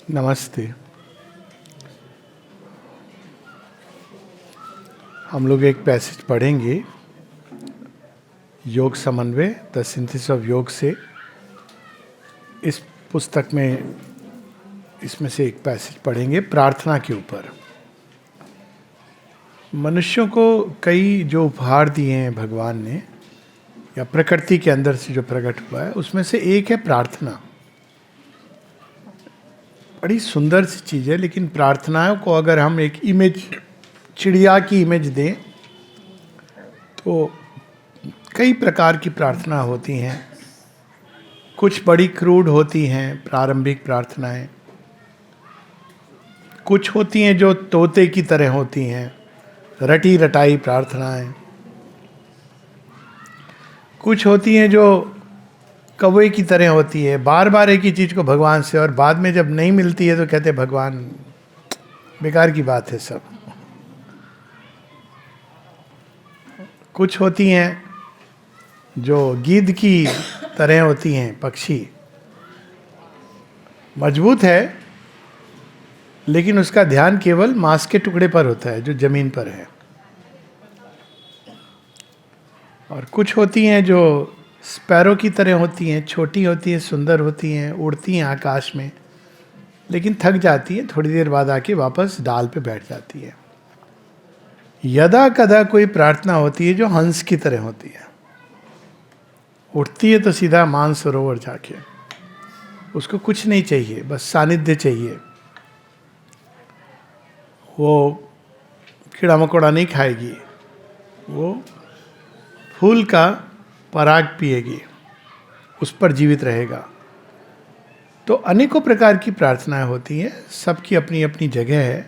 नमस्ते। हम लोग एक पैसेज पढ़ेंगे योग समन्वय द सिंथेसिस ऑफ योग से। इस पुस्तक में इसमें से एक पैसेज पढ़ेंगे प्रार्थना के ऊपर। मनुष्यों को कई जो उपहार दिए हैं भगवान ने या प्रकृति के अंदर से जो प्रकट हुआ है, उसमें से एक है प्रार्थना। बड़ी सुंदर सी चीज़ है, लेकिन प्रार्थनाओं को अगर हम एक इमेज, चिड़िया की इमेज दें, तो कई प्रकार की प्रार्थना होती हैं। कुछ बड़ी क्रूड होती हैं प्रारंभिक प्रार्थनाएं, कुछ होती हैं जो तोते की तरह होती हैं, रटी रटाई प्रार्थनाएं। कुछ होती हैं जो कौवे की तरह होती है, बार बार एक ही चीज़ को भगवान से, और बाद में जब नहीं मिलती है तो कहते भगवान बेकार की बात है सब। कुछ होती हैं जो गीद की तरह होती हैं, पक्षी मजबूत है लेकिन उसका ध्यान केवल मांस के टुकड़े पर होता है जो जमीन पर है। और कुछ होती हैं जो स्पैरो की तरह होती हैं, छोटी होती हैं, सुंदर होती हैं, उड़ती हैं आकाश में, लेकिन थक जाती हैं, थोड़ी देर बाद आके वापस डाल पे बैठ जाती है। यदा कदा कोई प्रार्थना होती है जो हंस की तरह होती है, उठती है तो सीधा मानसरोवर जाके, उसको कुछ नहीं चाहिए, बस सानिध्य चाहिए। वो कीड़ा मकोड़ा नहीं खाएगी, वो फूल का पराग पिएगी, उस पर जीवित रहेगा। तो अनेकों प्रकार की प्रार्थनाएं होती हैं, सबकी अपनी अपनी जगह है,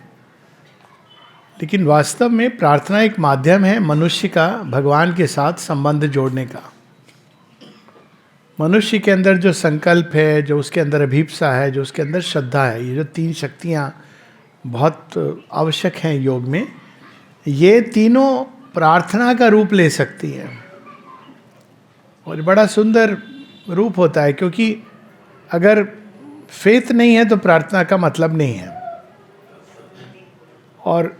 लेकिन वास्तव में प्रार्थना एक माध्यम है मनुष्य का भगवान के साथ संबंध जोड़ने का। मनुष्य के अंदर जो संकल्प है, जो उसके अंदर अभीप्सा है, जो उसके अंदर श्रद्धा है, ये जो तीन शक्तियाँ बहुत आवश्यक हैं योग में, ये तीनों प्रार्थना का रूप ले सकती हैं। और बड़ा सुंदर रूप होता है, क्योंकि अगर फेथ नहीं है तो प्रार्थना का मतलब नहीं है। और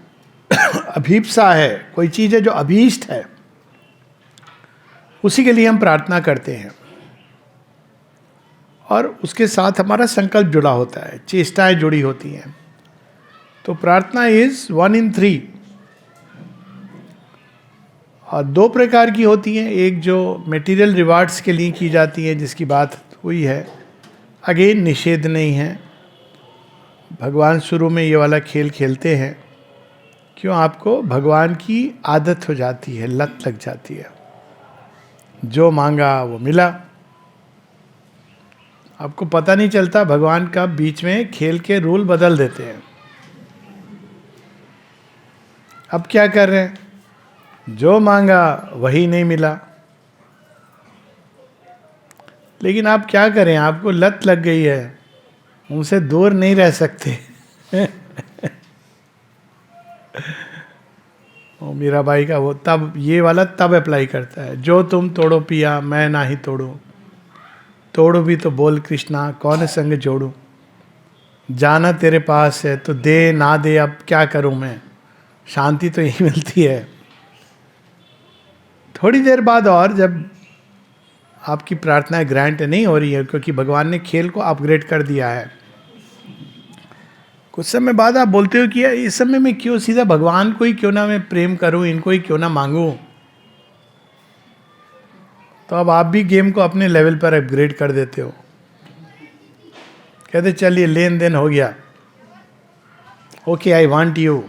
अभीप्सा है, कोई चीज़ है जो अभीष्ट है, उसी के लिए हम प्रार्थना करते हैं, और उसके साथ हमारा संकल्प जुड़ा होता है, चेष्टाएं जुड़ी होती हैं। तो प्रार्थना इज 1 in 3। और दो प्रकार की होती हैं, एक जो मटेरियल रिवार्ड्स के लिए की जाती है, जिसकी बात हुई है, अगेन निषेध नहीं है। भगवान शुरू में ये वाला खेल खेलते हैं, क्यों? आपको भगवान की आदत हो जाती है, लत लग जाती है, जो मांगा वो मिला। आपको पता नहीं चलता भगवान का बीच में खेल के रूल बदल देते हैं। अब क्या कर रहे हैं? जो मांगा वही नहीं मिला। लेकिन आप क्या करें, आपको लत लग गई है, उनसे दूर नहीं रह सकते। वो मीराबाई का वो तब, ये वाला तब अप्लाई करता है, जो तुम तोड़ो पिया मैं ना ही तोड़ू, तोड़ो भी तो बोल कृष्णा कौन संग जोड़ू, जाना तेरे पास है तो दे, ना दे अब क्या करूं मैं, शांति तो यही मिलती है। थोड़ी देर बाद, और जब आपकी प्रार्थनाएं ग्रांट नहीं हो रही है, क्योंकि भगवान ने खेल को अपग्रेड कर दिया है, कुछ समय बाद आप बोलते हो कि यार इस समय में क्यों सीधा भगवान को ही क्यों ना मैं प्रेम करूं, इनको ही क्यों ना मांगूं। तो अब आप भी गेम को अपने लेवल पर अपग्रेड कर देते हो, कहते चलिए लेन देन हो गया, ओके आई वांट यू।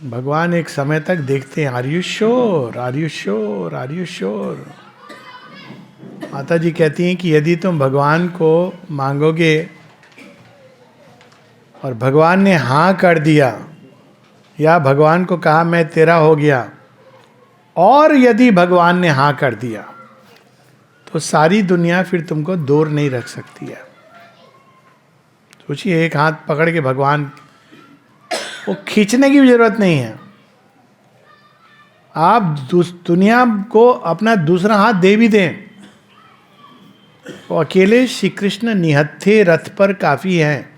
भगवान एक समय तक देखते हैं, are you sure, are you sure, are you sure. माता जी कहती हैं कि यदि तुम भगवान को मांगोगे और भगवान ने हाँ कर दिया, या भगवान को कहा मैं तेरा हो गया, और यदि भगवान ने हाँ कर दिया, तो सारी दुनिया फिर तुमको दूर नहीं रख सकती है। सोचिए, एक हाथ पकड़ के भगवान, वो खींचने की भी जरूरत नहीं है, आप दुनिया को अपना दूसरा हाथ दे भी दें वो अकेले श्री कृष्ण निहत्थे रथ पर काफी हैं।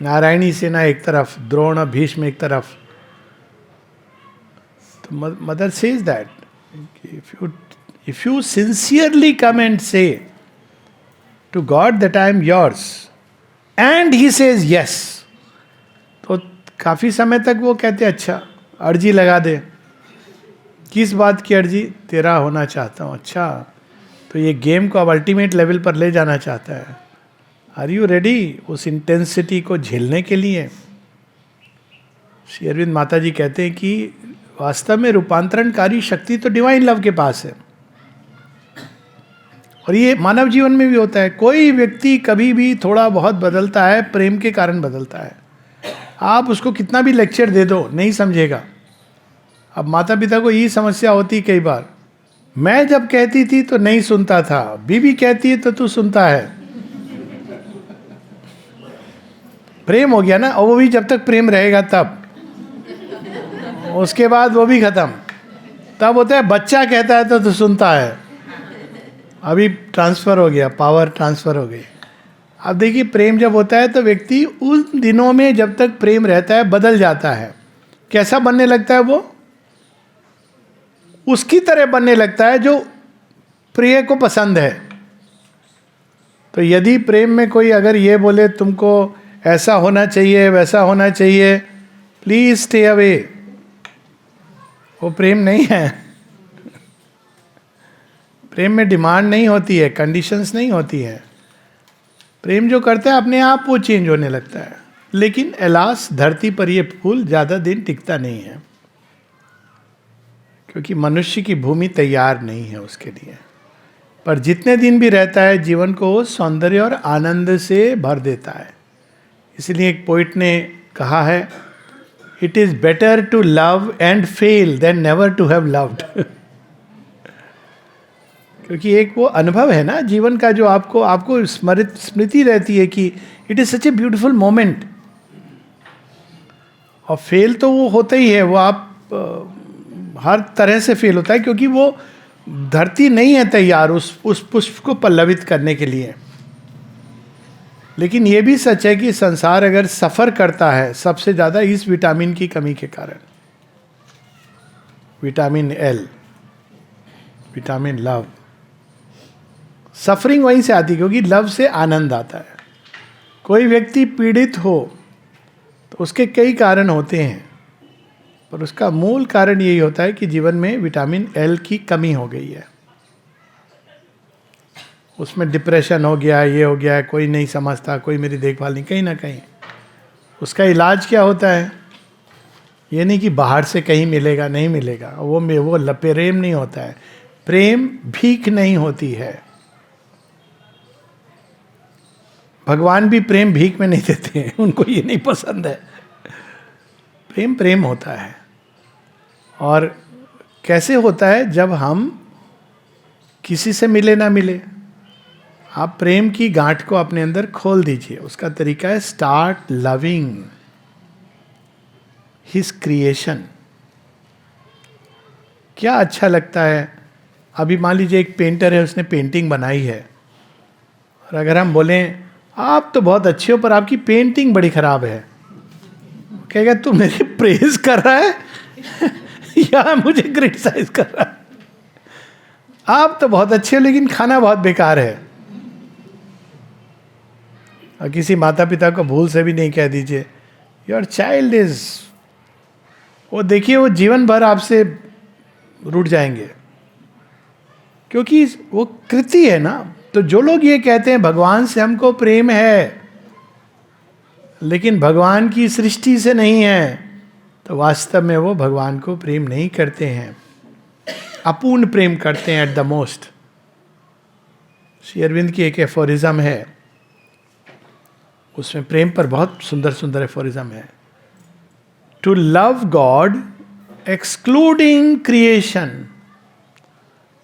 नारायणी सेना एक तरफ, द्रोण भीष्म एक तरफ। तो mother says that if you sincerely come and say to God that I am yours and he says yes, तो काफी समय तक वो कहते अच्छा अर्जी लगा दे। किस बात की अर्जी? तेरा होना चाहता हूँ। अच्छा, तो ये गेम को अब अल्टीमेट लेवल पर ले जाना चाहता है। आर यू रेडी उस इंटेंसिटी को झेलने के लिए? श्री अरविंद माता जी कहते हैं कि वास्तव में रूपांतरणकारी शक्ति तो डिवाइन लव के पास है, और ये मानव जीवन में भी होता है। कोई व्यक्ति कभी भी थोड़ा बहुत बदलता है, प्रेम के कारण बदलता है। आप उसको कितना भी लेक्चर दे दो, नहीं समझेगा। अब माता पिता को यही समस्या होती कई बार, मैं जब कहती थी तो नहीं सुनता था, बीवी कहती है तो तू सुनता है। प्रेम हो गया ना, और वो भी जब तक प्रेम रहेगा तब, उसके बाद वो भी खत्म। तब होता है बच्चा कहता है तो तू सुनता है। अभी ट्रांसफर हो गया, पावर ट्रांसफर हो गई। अब देखिए, प्रेम जब होता है तो व्यक्ति उस दिनों में जब तक प्रेम रहता है बदल जाता है। कैसा बनने लगता है? वो उसकी तरह बनने लगता है जो प्रिय को पसंद है। तो यदि प्रेम में कोई अगर ये बोले तुमको ऐसा होना चाहिए, वैसा होना चाहिए, प्लीज स्टे अवे, वो प्रेम नहीं है। प्रेम में डिमांड नहीं होती है, कंडीशंस नहीं होती है। प्रेम जो करता है अपने आप वो चेंज होने लगता है। लेकिन एलास धरती पर ये फूल ज़्यादा दिन टिकता नहीं है, क्योंकि मनुष्य की भूमि तैयार नहीं है उसके लिए। पर जितने दिन भी रहता है जीवन को सौंदर्य और आनंद से भर देता है। इसलिए एक पोइट ने कहा है, it is better to love and fail than never to have loved. क्योंकि एक वो अनुभव है ना जीवन का, जो आपको स्मृति रहती है कि it is such a beautiful moment. और फेल तो वो होता ही है, वो आप हर तरह से फेल होता है, क्योंकि वो धरती नहीं है तैयार उस पुष्प को पल्लवित करने के लिए। लेकिन ये भी सच है कि संसार अगर सफ़र करता है सबसे ज़्यादा इस विटामिन की कमी के कारण, vitamin L, vitamin love. Suffering वहीं से आती है, क्योंकि लव से आनंद आता है। कोई व्यक्ति पीड़ित हो तो उसके कई कारण होते हैं, पर उसका मूल कारण यही होता है कि जीवन में विटामिन एल की कमी हो गई है। उसमें डिप्रेशन हो गया, ये हो गया, कोई नहीं समझता, कोई मेरी देखभाल नहीं, कहीं ना कहीं। उसका इलाज क्या होता है? ये नहीं कि बाहर से कहीं मिलेगा, नहीं मिलेगा। वो प्रेम नहीं होता है। प्रेम भीख नहीं होती है। भगवान भी प्रेम भीख में नहीं देते हैं, उनको ये नहीं पसंद है। प्रेम प्रेम होता है। और कैसे होता है? जब हम किसी से मिले ना मिले, आप प्रेम की गांठ को अपने अंदर खोल दीजिए। उसका तरीका है स्टार्ट लविंग हिज क्रिएशन। क्या अच्छा लगता है। अभी मान लीजिए एक पेंटर है, उसने पेंटिंग बनाई है, और अगर हम बोलें आप तो बहुत अच्छे हो पर आपकी पेंटिंग बड़ी खराब है, कहेगा तू मेरी प्रेज कर रहा है या मुझे क्रिटिसाइज कर रहा है? आप तो बहुत अच्छे हो लेकिन खाना बहुत बेकार है। और किसी माता पिता को भूल से भी नहीं कह दीजिए योर चाइल्ड इज, वो देखिए वो जीवन भर आपसे रूठ जाएंगे, क्योंकि वो कृति है ना। तो जो लोग ये कहते हैं भगवान से हमको प्रेम है लेकिन भगवान की सृष्टि से नहीं है, तो वास्तव में वो भगवान को प्रेम नहीं करते हैं, अपूर्ण प्रेम करते हैं at the most. Shri Aurobindo की एक एफोरिज्म है, उसमें प्रेम पर बहुत सुंदर सुंदर एफोरिज्म है। To love God excluding creation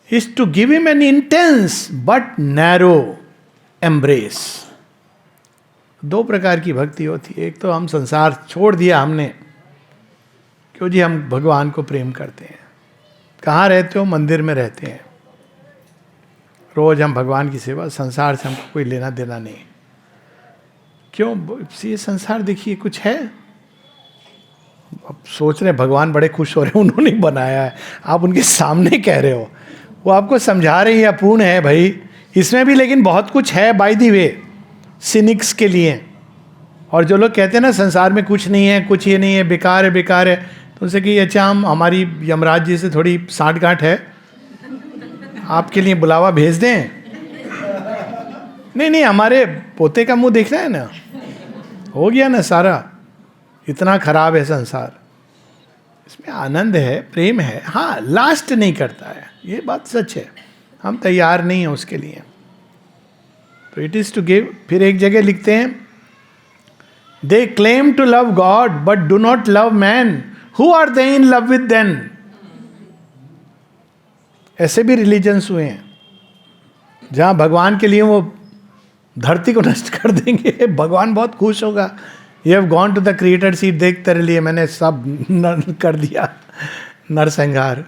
is to give him an intense but narrow embrace। दो प्रकार की भक्ति होती है। एक तो हम संसार छोड़ दिया हमने, क्यों जी हम भगवान को प्रेम करते हैं। कहाँ रहते हो? मंदिर में रहते हैं। रोज हम भगवान की सेवा, संसार से हमको कोई लेना देना नहीं। क्यों? ये संसार देखिए कुछ है, अब सोच रहे हैं भगवान बड़े खुश हो रहे हैं, उन्होंने बनाया है, आप उनके सामने कह रहे हो, वो आपको समझा रहे हैं अपूर्ण है भाई इसमें भी, लेकिन बहुत कुछ है बाय द वे सिनिक्स के लिए। और जो लोग कहते हैं ना संसार में कुछ नहीं है, कुछ ये नहीं है, बेकार है बेकार है, तो उनसे कि अच्छा हम हमारी यमराज जी से थोड़ी साठ गांठ है, आपके लिए बुलावा भेज दें? नहीं नहीं, हमारे पोते का मुंह देखना है ना, हो गया ना सारा, इतना खराब है संसार। इसमें आनंद है, प्रेम है, हाँ लास्ट नहीं करता है, ये बात सच है, हम तैयार नहीं हैं उसके लिए। तो इट इज टू गिव। फिर एक जगह लिखते हैं, they claim to love God but do not love man, who are they in love with then. ऐसे भी रिलीजन्स हुए हैं जहां भगवान के लिए वो धरती को नष्ट कर देंगे, भगवान बहुत खुश होगा, you have gone to the creator seat, देख तेरे लिए मैंने सब कर दिया नरसंहार।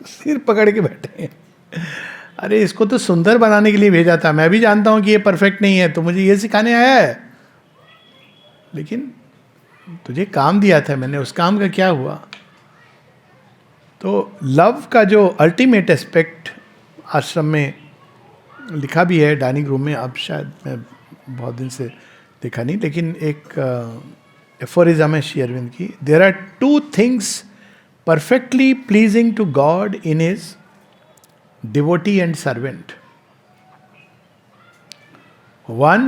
सिर पकड़ के बैठे हैं, अरे इसको तो सुंदर बनाने के लिए भेजा था, मैं भी जानता हूं कि ये परफेक्ट नहीं है, तो मुझे ये सिखाने आया है, लेकिन तुझे काम दिया था मैंने, उस काम का क्या हुआ? तो लव का जो अल्टीमेट एस्पेक्ट आश्रम में लिखा भी है, डाइनिंग रूम में, अब शायद मैं बहुत दिन से देखा नहीं, लेकिन एक एफोरिज्म है श्री अरविंद की, there are two things perfectly pleasing to God in his devotee and servant. One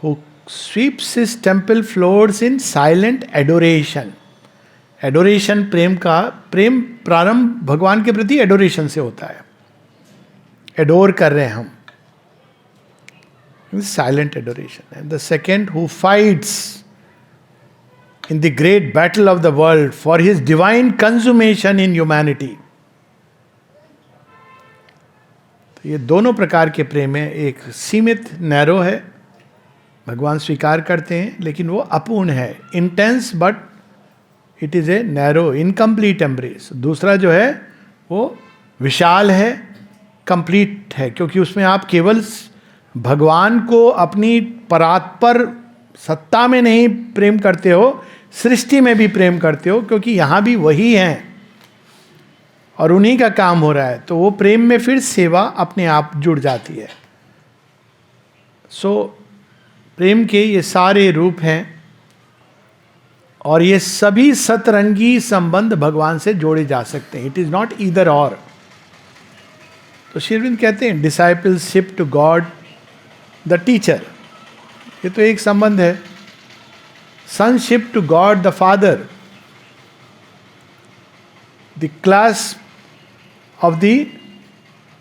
who sweeps his temple floors in silent adoration. Adoration प्रेम का, प्रेम प्रारंभ भगवान के प्रति एडोरेशन से होता है, एडोर कर रहे हैं हम, silent adoration. And the second who fights in the great battle of the world for his divine consummation in humanity. तो ये दोनों प्रकार के प्रेम है, एक सीमित नैरो है, भगवान स्वीकार करते हैं लेकिन वो अपूर्ण है, intense but it is a narrow incomplete embrace. दूसरा जो है वो विशाल है, कंप्लीट है, क्योंकि उसमें आप केवल भगवान को अपनी परात्पर सत्ता में नहीं प्रेम करते हो, सृष्टि में भी प्रेम करते हो, क्योंकि यहां भी वही हैं और उन्हीं का काम हो रहा है, तो वो प्रेम में फिर सेवा अपने आप जुड़ जाती है। सो प्रेम के ये सारे रूप हैं और ये सभी सतरंगी संबंध भगवान से जोड़े जा सकते हैं, इट इज नॉट ईदर और। तो श्री अरविंद कहते हैं discipleship to God the teacher, ये तो एक संबंध है। Sonship to God the Father, the clasp of the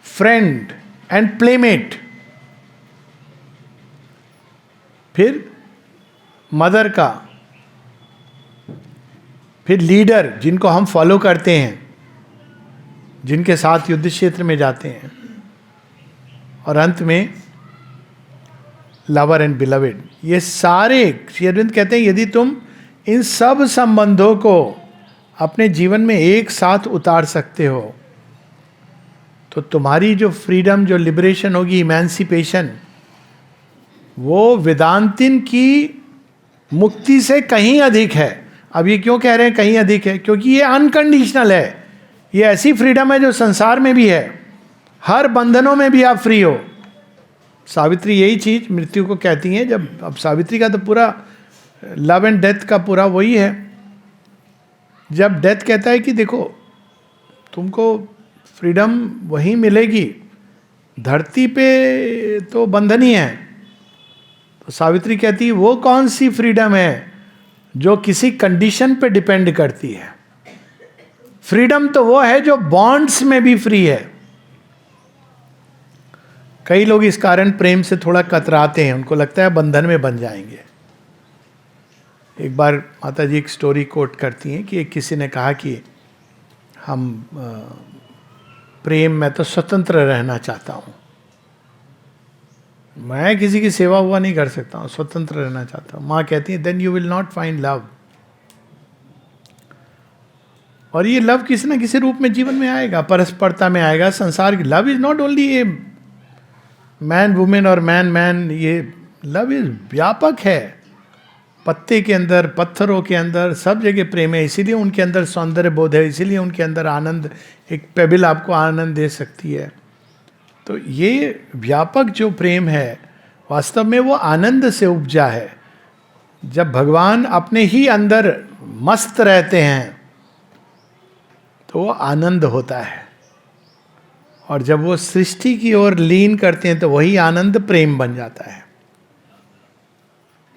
friend and playmate. फिर मदर का, फिर लीडर जिनको हम फॉलो करते हैं, जिनके साथ युद्ध क्षेत्र में जाते हैं, और अंत में लवर एंड बिलवेड। ये सारे श्री अरविंद कहते हैं यदि तुम इन सब संबंधों को अपने जीवन में एक साथ उतार सकते हो तो तुम्हारी जो फ्रीडम, जो लिबरेशन होगी, इमेंसिपेशन, वो वेदांतिन की मुक्ति से कहीं अधिक है। अब ये क्यों कह रहे हैं कहीं अधिक है? क्योंकि ये अनकंडीशनल है, ये ऐसी फ्रीडम है जो संसार में भी है, हर बंधनों में भी आप फ्री हो। सावित्री यही चीज मृत्यु को कहती हैं, जब अब सावित्री का तो पूरा लव एंड डेथ का पूरा वही है। जब डेथ कहता है कि देखो तुमको फ्रीडम वहीं मिलेगी, धरती पे तो बंधन ही है, तो सावित्री कहती है वो कौन सी फ्रीडम है जो किसी कंडीशन पे डिपेंड करती है। फ्रीडम तो वो है जो बॉन्ड्स में भी फ्री है। कई लोग इस कारण प्रेम से थोड़ा कतराते हैं, उनको लगता है बंधन में बन जाएंगे। एक बार माता जी एक स्टोरी कोट करती हैं कि किसी ने कहा कि हम प्रेम में तो स्वतंत्र रहना चाहता हूँ, मैं किसी की सेवा हुआ नहीं कर सकता हूँ, स्वतंत्र रहना चाहता हूँ। माँ कहती है then you will not find love. और ये लव किसी ना किसी रूप में जीवन में आएगा, परस्परता में आएगा। संसार की love is not only a man women और मैन मैन, ये लव इज व्यापक है। पत्ते के अंदर, पत्थरों के अंदर, सब जगह प्रेम है। इसीलिए उनके अंदर सौंदर्य बोध है, इसीलिए उनके अंदर आनंद, एक पेबिल आपको आनंद दे सकती है। तो ये व्यापक जो प्रेम है वास्तव में वो आनंद से उपजा है। जब भगवान अपने ही अंदर मस्त रहते हैं तो वो आनंद होता है, और जब वो सृष्टि की ओर लीन करते हैं तो वही आनंद प्रेम बन जाता है।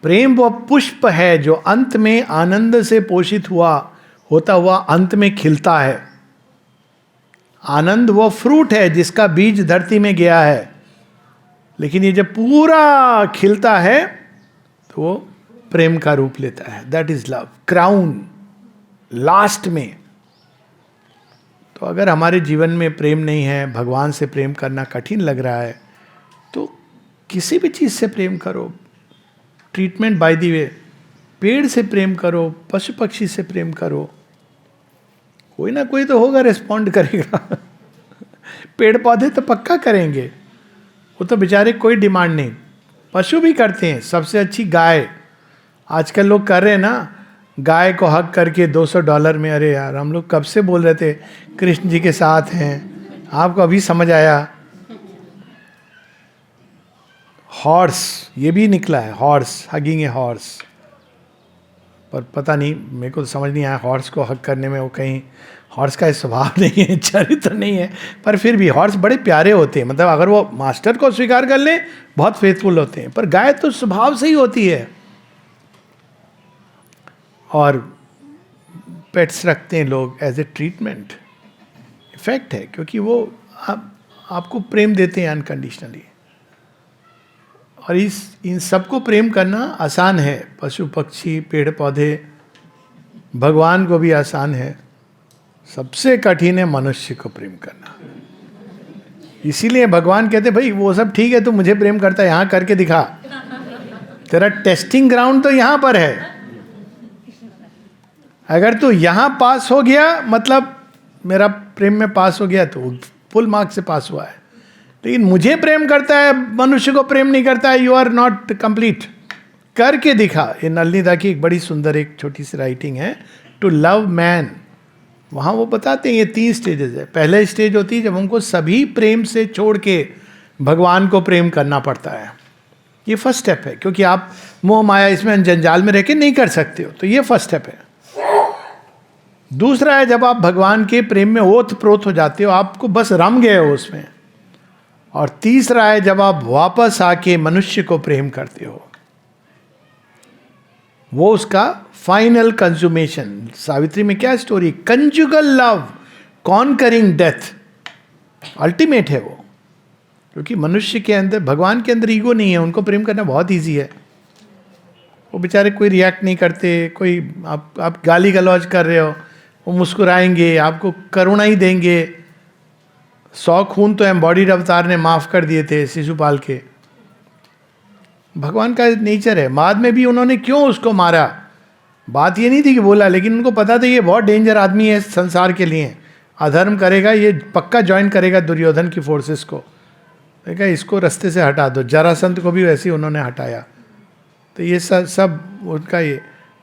प्रेम वो पुष्प है जो अंत में आनंद से पोषित होता हुआ अंत में खिलता है। आनंद वो फ्रूट है जिसका बीज धरती में गया है, लेकिन ये जब पूरा खिलता है तो वो प्रेम का रूप लेता है। That is love, crown last में। तो अगर हमारे जीवन में प्रेम नहीं है, भगवान से प्रेम करना कठिन लग रहा है, तो किसी भी चीज़ से प्रेम करो। ट्रीटमेंट बाय द वे, पेड़ से प्रेम करो, पशु पक्षी से प्रेम करो, कोई ना कोई तो होगा रिस्पॉन्ड करेगा। पेड़ पौधे तो पक्का करेंगे, वो तो बेचारे कोई डिमांड नहीं। पशु भी करते हैं। सबसे अच्छी गाय आजकल लोग कर रहे हैं ना, गाय को हक करके $200 में। अरे यार, हम लोग कब से बोल रहे थे कृष्ण जी के साथ हैं, आपको अभी समझ आया। हॉर्स, ये भी निकला है, हॉर्स, हगिंग ए हॉर्स। पर पता नहीं, मेरे को तो समझ नहीं आया हॉर्स को हक करने में। वो कहीं हॉर्स का स्वभाव नहीं है, चरित्र नहीं है, पर फिर भी हॉर्स बड़े प्यारे होते हैं। मतलब अगर वो मास्टर को स्वीकार कर ले बहुत फेथफुल होते हैं, पर गाय तो स्वभाव से ही होती है। और पेट्स रखते हैं लोग एज ए ट्रीटमेंट, इफेक्ट है, क्योंकि वो आपको प्रेम देते हैं अनकंडीशनली। और इन सबको प्रेम करना आसान है, पशु पक्षी पेड़ पौधे, भगवान को भी आसान है। सबसे कठिन है मनुष्य को प्रेम करना। इसीलिए भगवान कहते भाई वो सब ठीक है, तू मुझे प्रेम करता है, यहाँ करके दिखा। तेरा टेस्टिंग ग्राउंड तो यहाँ पर है। अगर तू यहाँ पास हो गया, मतलब मेरा प्रेम में पास हो गया, तो फुल मार्क्स से पास हुआ है। लेकिन मुझे प्रेम करता है, मनुष्य को प्रेम नहीं करता है, यू आर नॉट कंप्लीट। करके दिखा। ये नलिनी की एक बड़ी सुंदर एक छोटी सी राइटिंग है, टू लव मैन। वहाँ वो बताते हैं ये 3 स्टेजेस है। पहले स्टेज होती है जब हमको सभी प्रेम से छोड़ के भगवान को प्रेम करना पड़ता है। ये फर्स्ट स्टेप है, क्योंकि आप मोह माया इसमें जंजाल में रह के नहीं कर सकते हो। तो ये फर्स्ट स्टेप है। दूसरा है जब आप भगवान के प्रेम में ओत प्रोत हो जाते हो, आपको बस रम गए हो उसमें। और तीसरा है जब आप वापस आके मनुष्य को प्रेम करते हो, वो उसका फाइनल कंज्यूमेशन। सावित्री में क्या story, conjugal love conquering death, ultimate है वो। क्योंकि मनुष्य के अंदर, भगवान के अंदर ईगो नहीं है, उनको प्रेम करना बहुत इजी है। वो बेचारे कोई रिएक्ट नहीं करते, कोई आप गाली गलौज कर रहे हो, वो मुस्कुराएंगे, आपको करुणा ही देंगे। 100 खून तो एम्बॉडीड अवतार ने माफ कर दिए थे शिशुपाल के। भगवान का नेचर है। बाद में भी उन्होंने क्यों उसको मारा, बात ये नहीं थी कि बोला, लेकिन उनको पता था ये बहुत डेंजर आदमी है संसार के लिए, अधर्म करेगा, ये पक्का ज्वाइन करेगा दुर्योधन की फोर्सेस को। देखा, इसको रास्ते से हटा दो। जरासंध को भी वैसे ही उन्होंने हटाया। तो ये सब उनका ये,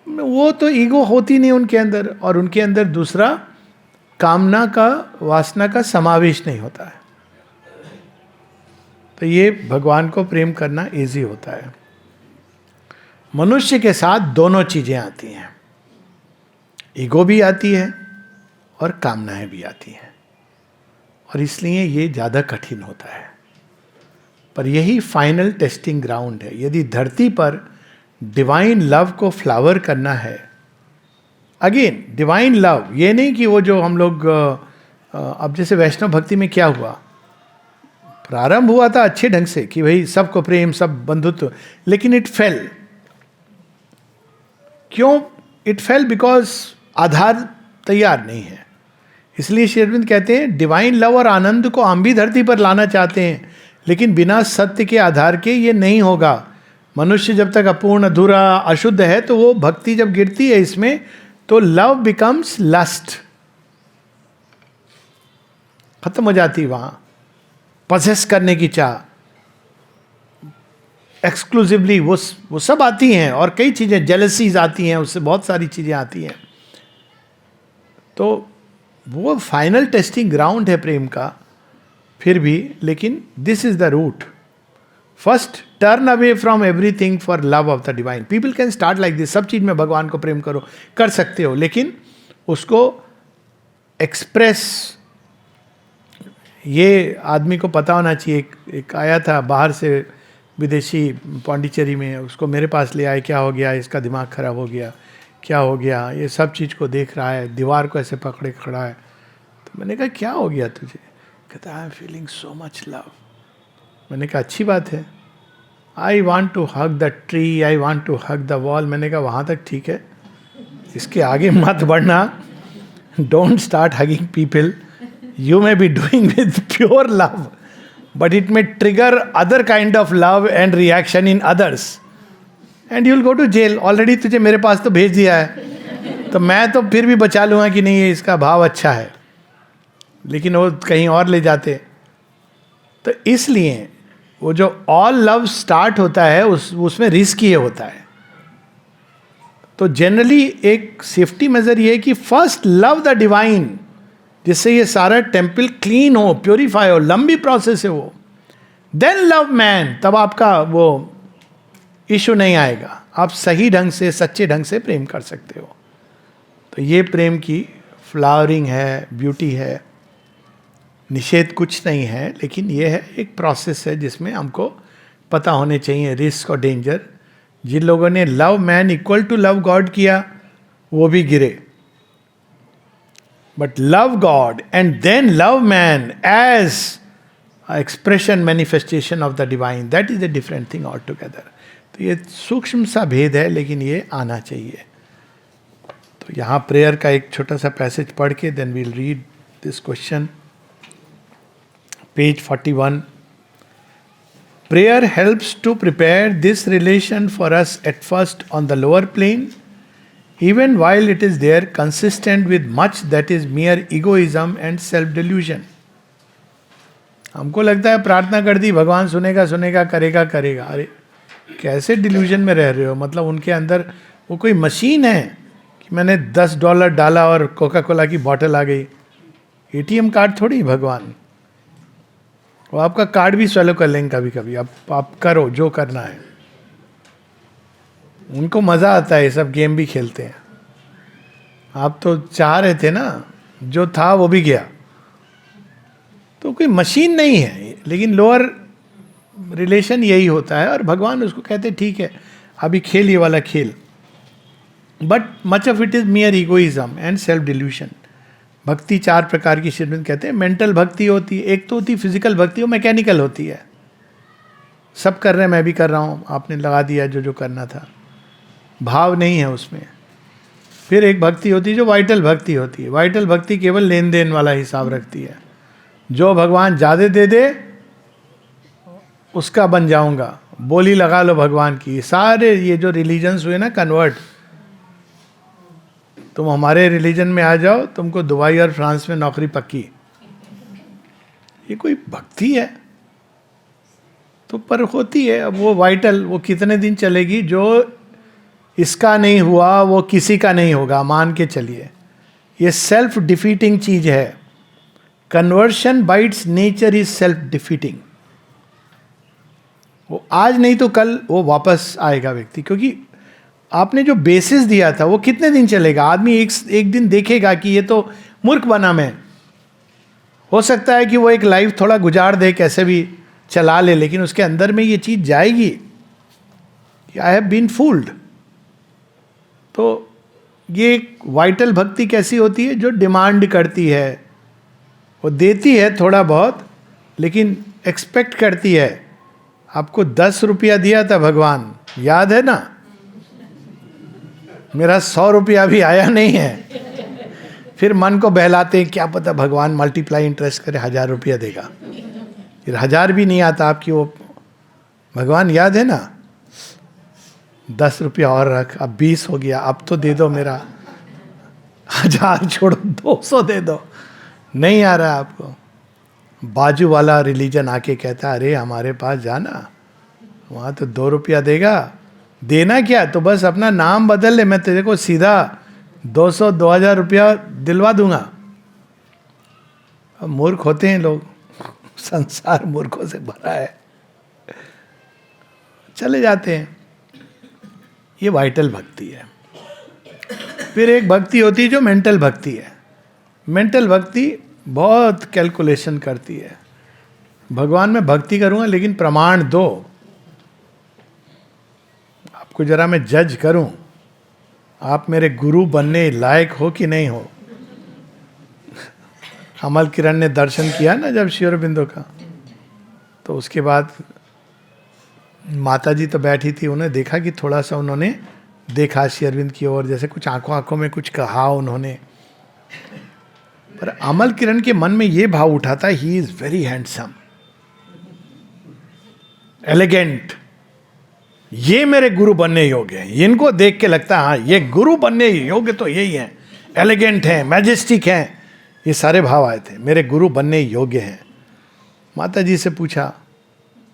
वो तो ईगो होती नहीं उनके अंदर, और उनके अंदर दूसरा कामना का, वासना का समावेश नहीं होता है। तो ये भगवान को प्रेम करना इजी होता है। मनुष्य के साथ दोनों चीजें आती हैं, ईगो भी आती है और कामनाएं भी आती हैं, और इसलिए ये ज़्यादा कठिन होता है। पर यही फाइनल टेस्टिंग ग्राउंड है। यदि धरती पर डिवाइन लव को फ्लावर करना है, अगेन डिवाइन लव, ये नहीं कि वो जो हम लोग अब जैसे वैष्णव भक्ति में क्या हुआ, प्रारंभ हुआ था अच्छे ढंग से कि भाई सबको प्रेम, सब बंधुत्व, लेकिन इट फेल। क्यों इट फेल? बिकॉज आधार तैयार नहीं है। इसलिए श्री अरविंद कहते हैं डिवाइन लव और आनंद को हम भी धरती पर लाना चाहते हैं, लेकिन बिना सत्य के आधार के ये नहीं होगा। मनुष्य जब तक अपूर्ण, अधूरा, अशुद्ध है, तो वो भक्ति जब गिरती है इसमें, तो लव बिकम्स लस्ट, खत्म हो जाती वहां, पसेस करने की चाह, एक्सक्लूसिवली वो सब आती हैं, और कई चीजें, जेलसीज आती हैं, उससे बहुत सारी चीजें आती हैं. तो वो फाइनल टेस्टिंग ग्राउंड है प्रेम का फिर भी. लेकिन this is the root. First turn away from everything for love of the divine. People can start like this, सब चीज में भगवान को प्रेम करो, कर सकते हो, लेकिन उसको एक्सप्रेस, ये आदमी को पता होना चाहिए. एक आया था बाहर से विदेशी पौंडीचेरी में, उसको मेरे पास ले आए, क्या हो गया, इसका दिमाग खराब हो गया, क्या हो गया, ये सब चीज़ को देख रहा है, दीवार को ऐसे पकड़े खड़ा है. तो मैंने कहा क्या हो गया तुझे? कहता I am feeling so much love. मैंने कहा अच्छी बात है. I want to hug the tree, I want to hug the wall. मैंने कहा वहाँ तक ठीक है, इसके आगे मत बढ़ना. Don't start hugging people. You may be doing with pure love, but it may trigger other kind of love and reaction in others and you'll go to jail. Already तुझे मेरे पास तो भेज दिया है, तो मैं तो फिर भी बचा लूँगा कि नहीं ये इसका भाव अच्छा है, लेकिन वो कहीं और ले जाते. तो इसलिए वो जो ऑल लव स्टार्ट होता है उसमें रिस्क ये होता है. तो जनरली एक सेफ्टी मेजर ये है कि फर्स्ट लव द डिवाइन, जिससे ये सारा टेम्पल क्लीन हो, प्योरीफाई हो, लंबी प्रोसेस है वो. देन लव मैन, तब आपका वो इशू नहीं आएगा, आप सही ढंग से, सच्चे ढंग से प्रेम कर सकते हो. तो ये प्रेम की फ्लावरिंग है, ब्यूटी है. निषेध कुछ नहीं है, लेकिन ये है एक प्रोसेस है जिसमें हमको पता होने चाहिए रिस्क और डेंजर. जिन लोगों ने love man equal to love God किया वो भी गिरे. But love God and then love man as an expression, manifestation of the divine, that is a different thing altogether. तो ये सूक्ष्म सा भेद है, लेकिन ये आना चाहिए. तो यहाँ प्रेयर का एक छोटा सा पैसेज पढ़ के then we'll read this question. Page 41. Prayer helps to prepare this relation for us at first on the lower plane, even while it is there, consistent with much that is mere egoism and self-delusion. हमको लगता है प्रार्थना कर दी, भगवान सुनेगा सुनेगा, करेगा करेगा. अरे कैसे डिल्यूजन में रह रहे हो? मतलब उनके अंदर वो कोई मशीन है कि मैंने $10 डाला और कोका कोला की बॉटल आ गई. ATM कार्ड थोड़ी भगवान. वो आपका कार्ड भी स्वैलो कर लेंगे कभी कभी. आप करो जो करना है. उनको मज़ा आता है, ये सब गेम भी खेलते हैं. आप तो चाह रहे थे ना, जो था वो भी गया. तो कोई मशीन नहीं है, लेकिन लोअर रिलेशन यही होता है. और भगवान उसको कहते ठीक है अभी खेल ये वाला खेल. But much of it is mere egoism and self delusion. भक्ति 4 प्रकार की श्रीमद् कहते हैं. मेंटल भक्ति होती है, एक तो होती फिजिकल भक्ति, वो मैकेनिकल होती है, सब कर रहे हैं मैं भी कर रहा हूँ, आपने लगा दिया जो करना था, भाव नहीं है उसमें. फिर एक भक्ति होती है जो वाइटल भक्ति होती है. वाइटल भक्ति केवल लेन देन वाला हिसाब रखती है. जो भगवान ज़्यादा दे दे उसका बन जाऊंगा, बोली लगा लो भगवान की. सारे ये जो रिलीजन्स हुए ना कन्वर्ट, तुम हमारे रिलीजन में आ जाओ, तुमको दुबई और फ्रांस में नौकरी पक्की. ये कोई भक्ति है? तो पर होती है. अब वो वाइटल वो कितने दिन चलेगी? जो इसका नहीं हुआ वो किसी का नहीं होगा, मान के चलिए. ये सेल्फ डिफीटिंग चीज है. Conversion bye it's nature is self defeating. वो आज नहीं तो कल वो वापस आएगा व्यक्ति, क्योंकि आपने जो बेसिस दिया था वो कितने दिन चलेगा? आदमी एक दिन देखेगा कि ये तो मूर्ख बना मैं. हो सकता है कि वो एक लाइफ थोड़ा गुजार दे, कैसे भी चला ले, लेकिन उसके अंदर में ये चीज जाएगी कि आई हैव बीन फूल्ड. तो ये एक वाइटल भक्ति कैसी होती है? जो डिमांड करती है, वो देती है थोड़ा बहुत, लेकिन एक्सपेक्ट करती है. आपको 10 रुपया दिया था भगवान, याद है ना? मेरा 100 रुपया भी आया नहीं है. फिर मन को बहलाते हैं, क्या पता भगवान मल्टीप्लाई इंटरेस्ट करे 1000 रुपया देगा. फिर 1000 भी नहीं आता आपकी, वो भगवान याद है ना, 10 रुपया और रख, अब 20 हो गया, अब तो दे दो मेरा 1000 छोड़ो 200 दे दो. नहीं आ रहा है आपको. बाजू वाला रिलीजन आके कहता अरे हमारे पास जाना, वहाँ तो 2 रुपया देगा, देना क्या, तो बस अपना नाम बदल ले, मैं तेरे को सीधा 200-2000 रुपया दिलवा दूंगा। अब मूर्ख होते हैं लोग, संसार मूर्खों से भरा है, चले जाते हैं। ये वाइटल भक्ति है। फिर एक भक्ति होती है जो मेंटल भक्ति है। मेंटल भक्ति बहुत कैलकुलेशन करती है। भगवान में भक्ति करूंगा लेकिन प्रमाण दो, आपको जरा मैं जज करूं, आप मेरे गुरु बनने लायक हो कि नहीं हो। अमल किरण ने दर्शन किया ना जब श्री अरविंदो का, तो उसके बाद माता जी तो बैठी थी, उन्हें देखा कि थोड़ा सा उन्होंने देखा श्री अरविंद की ओर, जैसे कुछ आंखों में कुछ कहा उन्होंने, पर अमल किरण के मन में ये भाव उठा था, ही इज वेरी हैंडसम, एलिगेंट, ये मेरे गुरु बनने योग्य हैं। इनको देख के लगता है हाँ ये गुरु बनने योग्य तो यही हैं, एलिगेंट हैं, मैजेस्टिक हैं, ये सारे भाव आए थे, मेरे गुरु बनने योग्य हैं। माता जी से पूछा,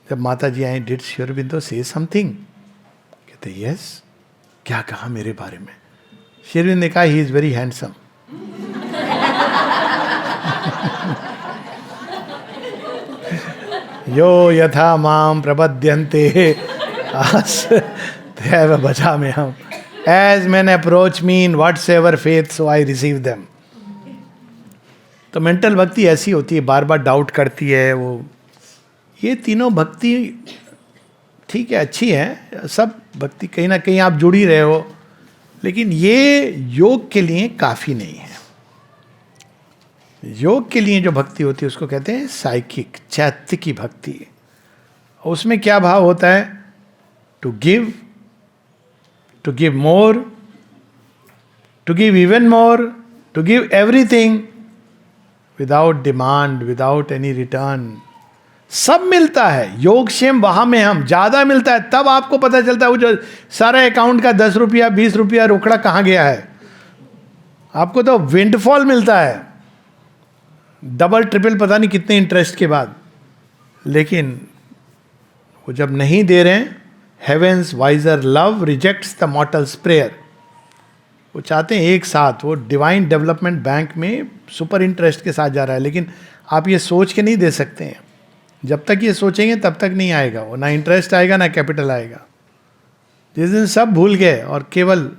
जब माता जी आई, डिड श्री अरविंदो से समथिंग? कहते यस। क्या कहा मेरे बारे में? श्री अरविंद ने कहा ही इज वेरी हैंडसम। यो यथा माम प्रपद्यन्ते देव बचा में हम, as man approach me in whatsoever faith so I receive them. तो मेंटल भक्ति ऐसी होती है, बार बार डाउट करती है वो। ये तीनों भक्ति ठीक है, अच्छी है, सब भक्ति कहीं ना कहीं आप जुड़ ही रहे हो, लेकिन ये योग के लिए काफ़ी नहीं है। योग के लिए जो भक्ति होती है उसको कहते हैं साइकिक, चैत्य की भक्ति। उसमें क्या भाव होता है? To give more, to give even more, to give everything without demand, without any return. सब मिलता है, योगक्षेम वहां में हम ज्यादा मिलता है, तब आपको पता चलता है वो जो सारा अकाउंट का 10 रुपया 20 रुपया रोकड़ा कहाँ गया है। आपको तो विंडफॉल मिलता है, डबल ट्रिपल पता नहीं कितने इंटरेस्ट के बाद, लेकिन वो जब नहीं दे रहे हैं, heavens wiser love rejects the mortal's prayer. वो चाहते हैं एक साथ, वो डिवाइन डेवलपमेंट बैंक में सुपर इंटरेस्ट के साथ जा रहा है, लेकिन आप ये सोच के नहीं दे सकते हैं। जब तक ये सोचेंगे तब तक नहीं आएगा वो, ना इंटरेस्ट आएगा ना कैपिटल आएगा। जिस दिन सब भूल गए और केवल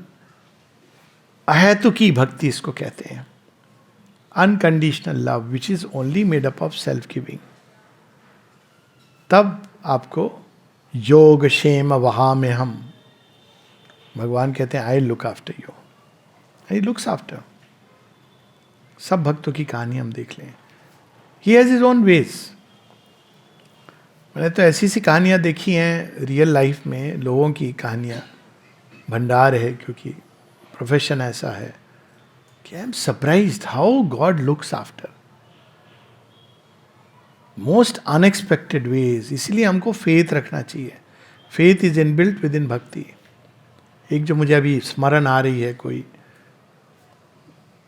अहेतुकी भक्ति इसको कहते हैं, unconditional love which is only made up of self giving, तब आपको योग क्षेम वहा में हम, भगवान कहते हैं I look after you, he looks after. सब भक्तों की कहानी हम देख लें, he has his own ways. मैंने तो ऐसी सी कहानियाँ देखी हैं रियल लाइफ में, लोगों की कहानियाँ, भंडार है क्योंकि प्रोफेशन ऐसा है कि I am surprised how God looks after most unexpected ways. इसलिए हमको फेथ रखना चाहिए। Faith is inbuilt within भक्ति। एक जो मुझे अभी स्मरण आ रही है, कोई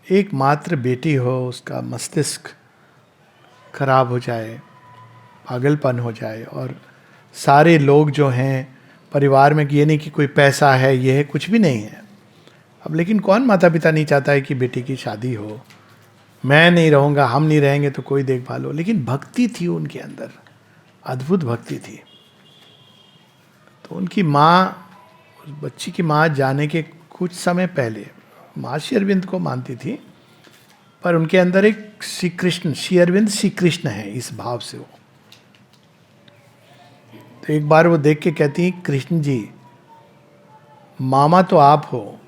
एक मात्र बेटी हो, उसका मस्तिष्क खराब हो जाए, पागलपन हो जाए, और सारे लोग जो हैं परिवार में, ये नहीं कि कोई पैसा है ये है, कुछ भी नहीं है अब, लेकिन कौन माता पिता नहीं चाहता है कि बेटी की शादी हो, मैं नहीं रहूँगा, हम नहीं रहेंगे तो कोई देखभाल हो। लेकिन भक्ति थी उनके अंदर, अद्भुत भक्ति थी। तो उनकी माँ, उस बच्ची की माँ जाने के कुछ समय पहले, माँ श्री अरविंद को मानती थी, पर उनके अंदर एक श्री कृष्ण, श्री अरविंद श्री कृष्ण है, इस भाव से वो। तो एक बार वो देख के कहती हैं, कृष्ण जी मामा तो आप हो,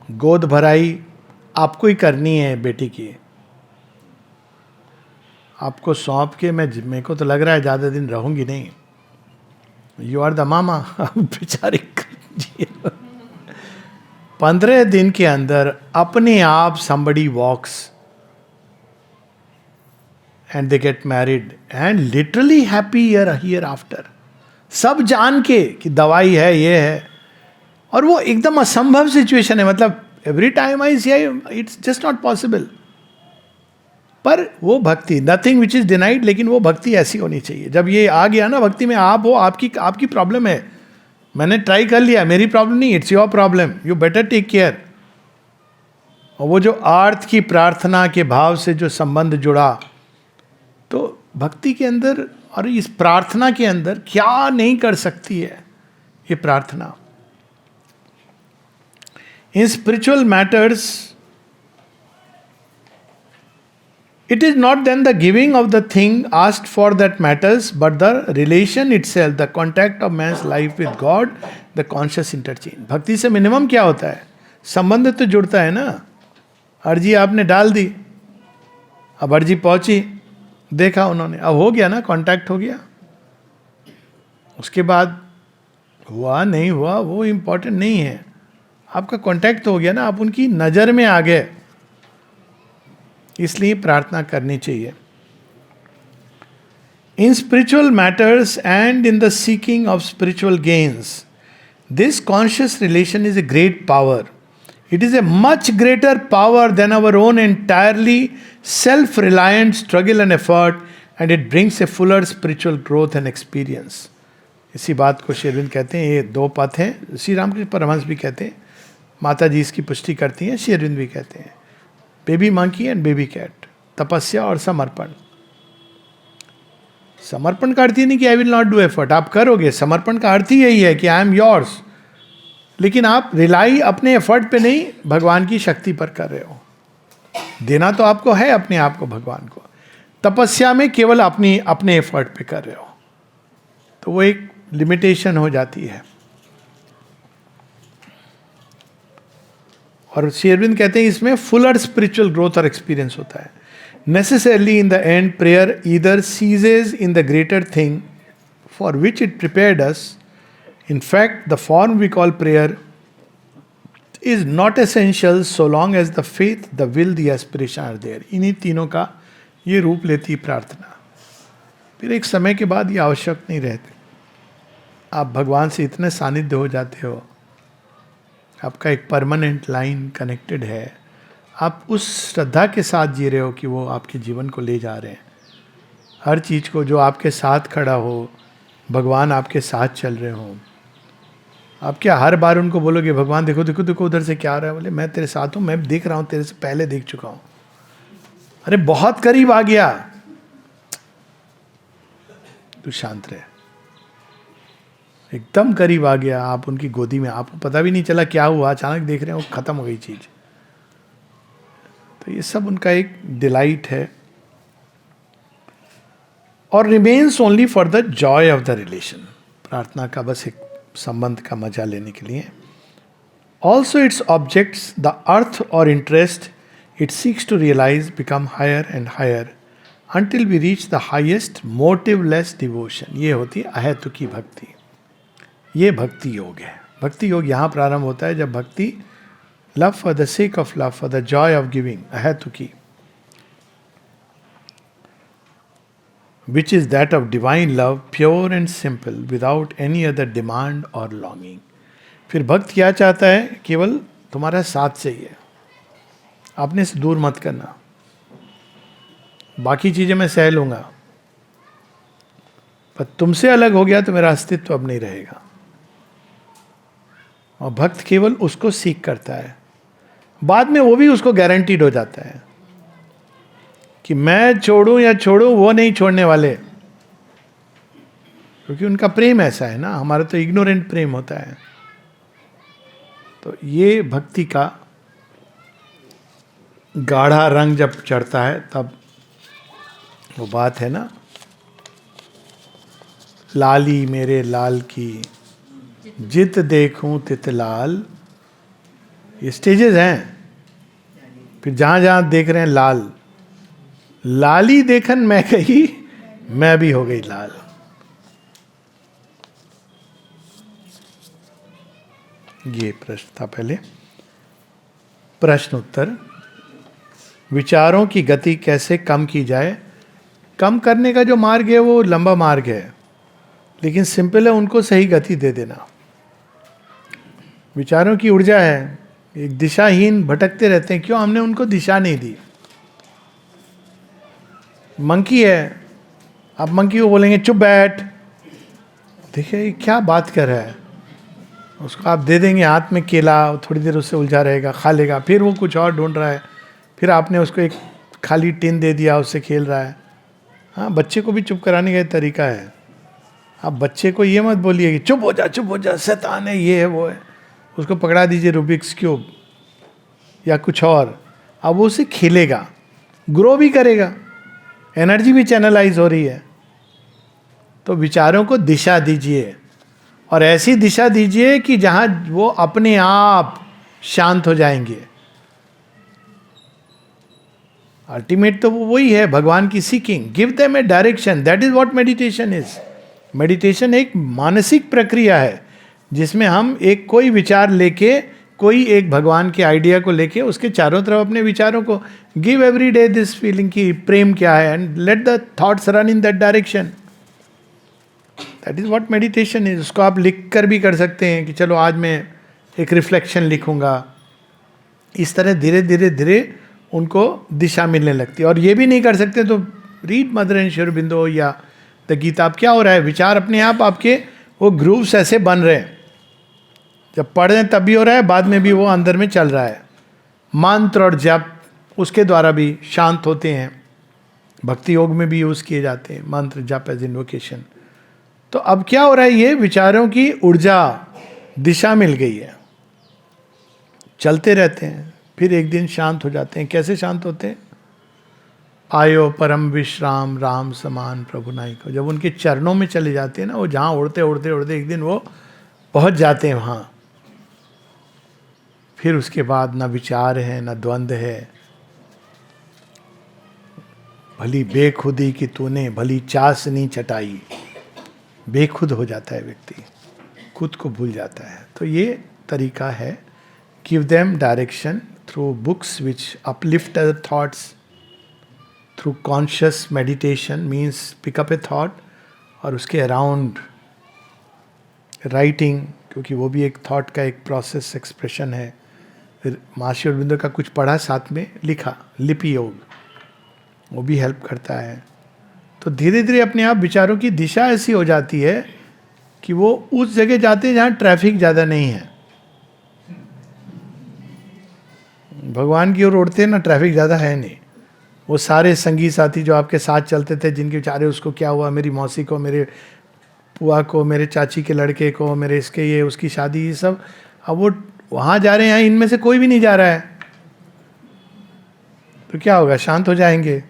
गोद भराई आपको ही करनी है बेटी की, आपको सौंप के मेरे को तो लग रहा है ज़्यादा दिन रहूंगी नहीं, यू आर द मामा। बेचारे कृष्ण जी 15 दिन के अंदर अपने आप somebody walks and they get married and literally happy year after। सब जान के कि दवाई है, ये है, और वो एकदम असंभव सिचुएशन है, मतलब every time I see it's just not possible. पर वो भक्ति, नथिंग विच इज डिनाइड, लेकिन वो भक्ति ऐसी होनी चाहिए. जब ये आ गया ना भक्ति में, आप हो, आपकी प्रॉब्लम है, मैंने ट्राई कर लिया, मेरी प्रॉब्लम नहीं, it's your problem, you better take care. और वो जो आर्थ की प्रार्थना के भाव से जो संबंध जुड़ा, तो भक्ति के अंदर और इस प्रार्थना के अंदर क्या नहीं कर सकती है ये प्रार्थना. इन spiritual matters it is not then the giving of the thing asked for that matters, but the relation itself, the contact of man's life with God, the conscious interchange. भक्ति से मिनिमम क्या होता है? संबंध तो जुड़ता है ना. अर्जी आपने डाल दी, अब अर्जी पहुंची, देखा उन्होंने, अब हो गया ना, कांटेक्ट हो गया. उसके बाद हुआ नहीं हुआ वो इंपॉर्टेंट नहीं है, आपका कांटेक्ट हो गया ना, आप उनकी नज़र में आ गए. इसलिए प्रार्थना करनी चाहिए. In spiritual matters and in the seeking of spiritual gains, this conscious relation is a great power. It is a much greater power than our own entirely self reliant struggle and effort, and it brings a fuller spiritual growth and experience. इसी बात को श्री अरविंद कहते हैं, ये दो पथ हैं. श्री रामकृष्ण परमहंस भी कहते हैं, माता जी इसकी पुष्टि करती हैं, श्री अरविंद भी कहते हैं. Baby monkey and baby cat, तपस्या और समर्पण. समर्पण का अर्थ ही नहीं कि I will not do effort, आप करोगे. समर्पण का अर्थ ही यही है कि आई एम योर्स, लेकिन आप रिलाई अपने एफर्ट पे नहीं, भगवान की शक्ति पर कर रहे हो. देना तो आपको है अपने आप को भगवान को. तपस्या में केवल अपने एफर्ट पे कर रहे हो, तो वो एक लिमिटेशन हो जाती है. और श्री अरविंद कहते हैं इसमें फुलर स्पिरिचुअल ग्रोथ और एक्सपीरियंस होता है. Necessarily in the end prayer either ceases in the greater thing for which it prepared us. In fact the form we call prayer is not essential so long as the faith, the will, the aspiration are there. इन्हीं तीनों का ये रूप लेती प्रार्थना. फिर एक समय के बाद ये आवश्यक नहीं रहते. आप भगवान से इतने सानिध्य हो जाते हो, आपका एक परमानेंट लाइन कनेक्टेड है, आप उस श्रद्धा के साथ जी रहे हो कि वो आपके जीवन को ले जा रहे हैं. हर चीज़ को जो आपके साथ खड़ा हो, भगवान आपके साथ चल रहे हो. आप क्या हर बार उनको बोलोगे भगवान देखो देखो देखो उधर से क्या आ रहा है? बोले मैं तेरे साथ हूँ, मैं देख रहा हूँ, तेरे से पहले देख चुका हूँ. अरे बहुत करीब आ गया, तू शांत रहे. एकदम करीब आ गया, आप उनकी गोदी में, आपको पता भी नहीं चला क्या हुआ, अचानक देख रहे हैं वो खत्म हो गई चीज. तो ये सब उनका एक डिलाइट है. और remains only for the joy of the relation. प्रार्थना का बस एक संबंध का मजा लेने के लिए. Also its objects, the earth और interest it seeks to realise become higher and higher until we reach the highest motiveless devotion. ये होती है अहेतुकी भक्ति. ये भक्ति योग है. भक्ति योग यहाँ प्रारंभ होता है जब bhakti love for the sake of love, for the joy of giving, अहेतुकी, which is that of divine love, pure and simple, without any other demand or longing. फिर भक्त क्या चाहता है? केवल तुम्हारा साथ चाहिए, आपने से दूर मत करना, बाकी चीजें मैं सह लूंगा, पर तुमसे अलग हो गया तो मेरा अस्तित्व अब नहीं रहेगा. और भक्त केवल उसको सीख करता है. बाद में वो भी उसको गारंटीड हो जाता है कि मैं छोड़ूं या छोड़ूं, वो नहीं छोड़ने वाले, क्योंकि उनका प्रेम ऐसा है ना. हमारा तो इग्नोरेंट प्रेम होता है. तो ये भक्ति का गाढ़ा रंग जब चढ़ता है तब वो बात है ना, लाली मेरे लाल की जित देखूं तित लाल. ये स्टेजेस हैं. फिर जहां जहां देख रहे हैं लाल, लाली देखन मैं कही, मैं भी हो गई लाल. ये प्रश्न था पहले. प्रश्न उत्तर. विचारों की गति कैसे कम की जाए? कम करने का जो मार्ग है वो लंबा मार्ग है, लेकिन सिंपल है उनको सही गति दे देना. विचारों की ऊर्जा है, एक दिशाहीन भटकते रहते हैं. क्यों? हमने उनको दिशा नहीं दी. मंकी है, आप मंकी को बोलेंगे चुप बैठ, देखिए ये क्या बात कर रहा है, उसको आप दे देंगे हाथ में केला, थोड़ी देर उससे उलझा रहेगा, खा लेगा, फिर वो कुछ और ढूंढ रहा है, फिर आपने उसको एक खाली टिन दे दिया, उससे खेल रहा है। हाँ, बच्चे को भी चुप कराने का एक तरीका है। आप बच्चे को ये मत बोलिए कि चुप हो जा, शैतान है, ये है वो है। उसको पकड़ा दीजिए रूबिक्स क्यूब या कुछ और, अब वो उसे खेलेगा, ग्रो भी करेगा, एनर्जी भी चैनलाइज हो रही है। तो विचारों को दिशा दीजिए, और ऐसी दिशा दीजिए कि जहां वो अपने आप शांत हो जाएंगे। अल्टीमेट तो वो वही है, भगवान की seeking. Give them A direction, that is what meditation is. Meditation एक मानसिक प्रक्रिया है जिसमें हम एक कोई विचार लेके, कोई एक भगवान के आइडिया को लेके उसके चारों तरफ अपने विचारों को give every day this feeling की प्रेम क्या है, and let the thoughts run in that direction. That is what meditation is. उसको आप लिख कर भी कर सकते हैं कि चलो आज मैं एक रिफ्लेक्शन लिखूंगा। इस तरह धीरे धीरे धीरे उनको दिशा मिलने लगती है। और ये भी नहीं कर सकते तो read mother and Shri Aurobindo या द गीता। अब क्या हो रहा है, विचार अपने आप आपके वो ग्रूव्स ऐसे बन रहे हैं, जब पढ़ रहे हैं तब भी हो रहा है, बाद में भी वो अंदर में चल रहा है। मंत्र और जप उसके द्वारा भी शांत होते हैं, भक्ति योग में भी यूज़ किए जाते हैं मंत्र जप एज इन्वोकेशन। तो अब क्या हो रहा है, ये विचारों की ऊर्जा दिशा मिल गई है, चलते रहते हैं, फिर एक दिन शांत हो जाते हैं। कैसे शांत होते हैं? आयो परम विश्राम राम समान प्रभु नाई को। जब उनके चरणों में चले जाते हैं ना, वो जहाँ उड़ते उड़ते उड़ते एक दिन वो पहुँच जाते हैं वहाँ। फिर उसके बाद ना विचार है ना द्वंद्व है। भली बेखुदी की तूने भली चासनी चटाई, बेखुद हो जाता है व्यक्ति, खुद को भूल जाता है। तो ये तरीका है, give them direction through books which uplift the thoughts, through conscious meditation means pick up a thought और उसके अराउंड राइटिंग, क्योंकि वो भी एक थॉट का एक प्रोसेस एक्सप्रेशन है। फिर महर्षि अरविंदो का कुछ पढ़ा, साथ में लिखा, लिपि योग, वो भी हेल्प करता है। तो धीरे धीरे अपने आप विचारों की दिशा ऐसी हो जाती है कि वो उस जगह जाते हैं जहाँ ट्रैफिक ज़्यादा नहीं है। भगवान की ओर उड़ते हैं ना, ट्रैफिक ज़्यादा है नहीं। वो सारे संगी साथी जो आपके साथ चलते थे, जिनके बेचारे उसको क्या हुआ, मेरी मौसी को, मेरे पुआ को, मेरे चाची के लड़के को, मेरे इसके ये उसकी शादी, ये सब, अब वो वहाँ जा रहे हैं, इनमें से कोई भी नहीं जा रहा है। तो क्या होगा, शांत हो जाएंगे।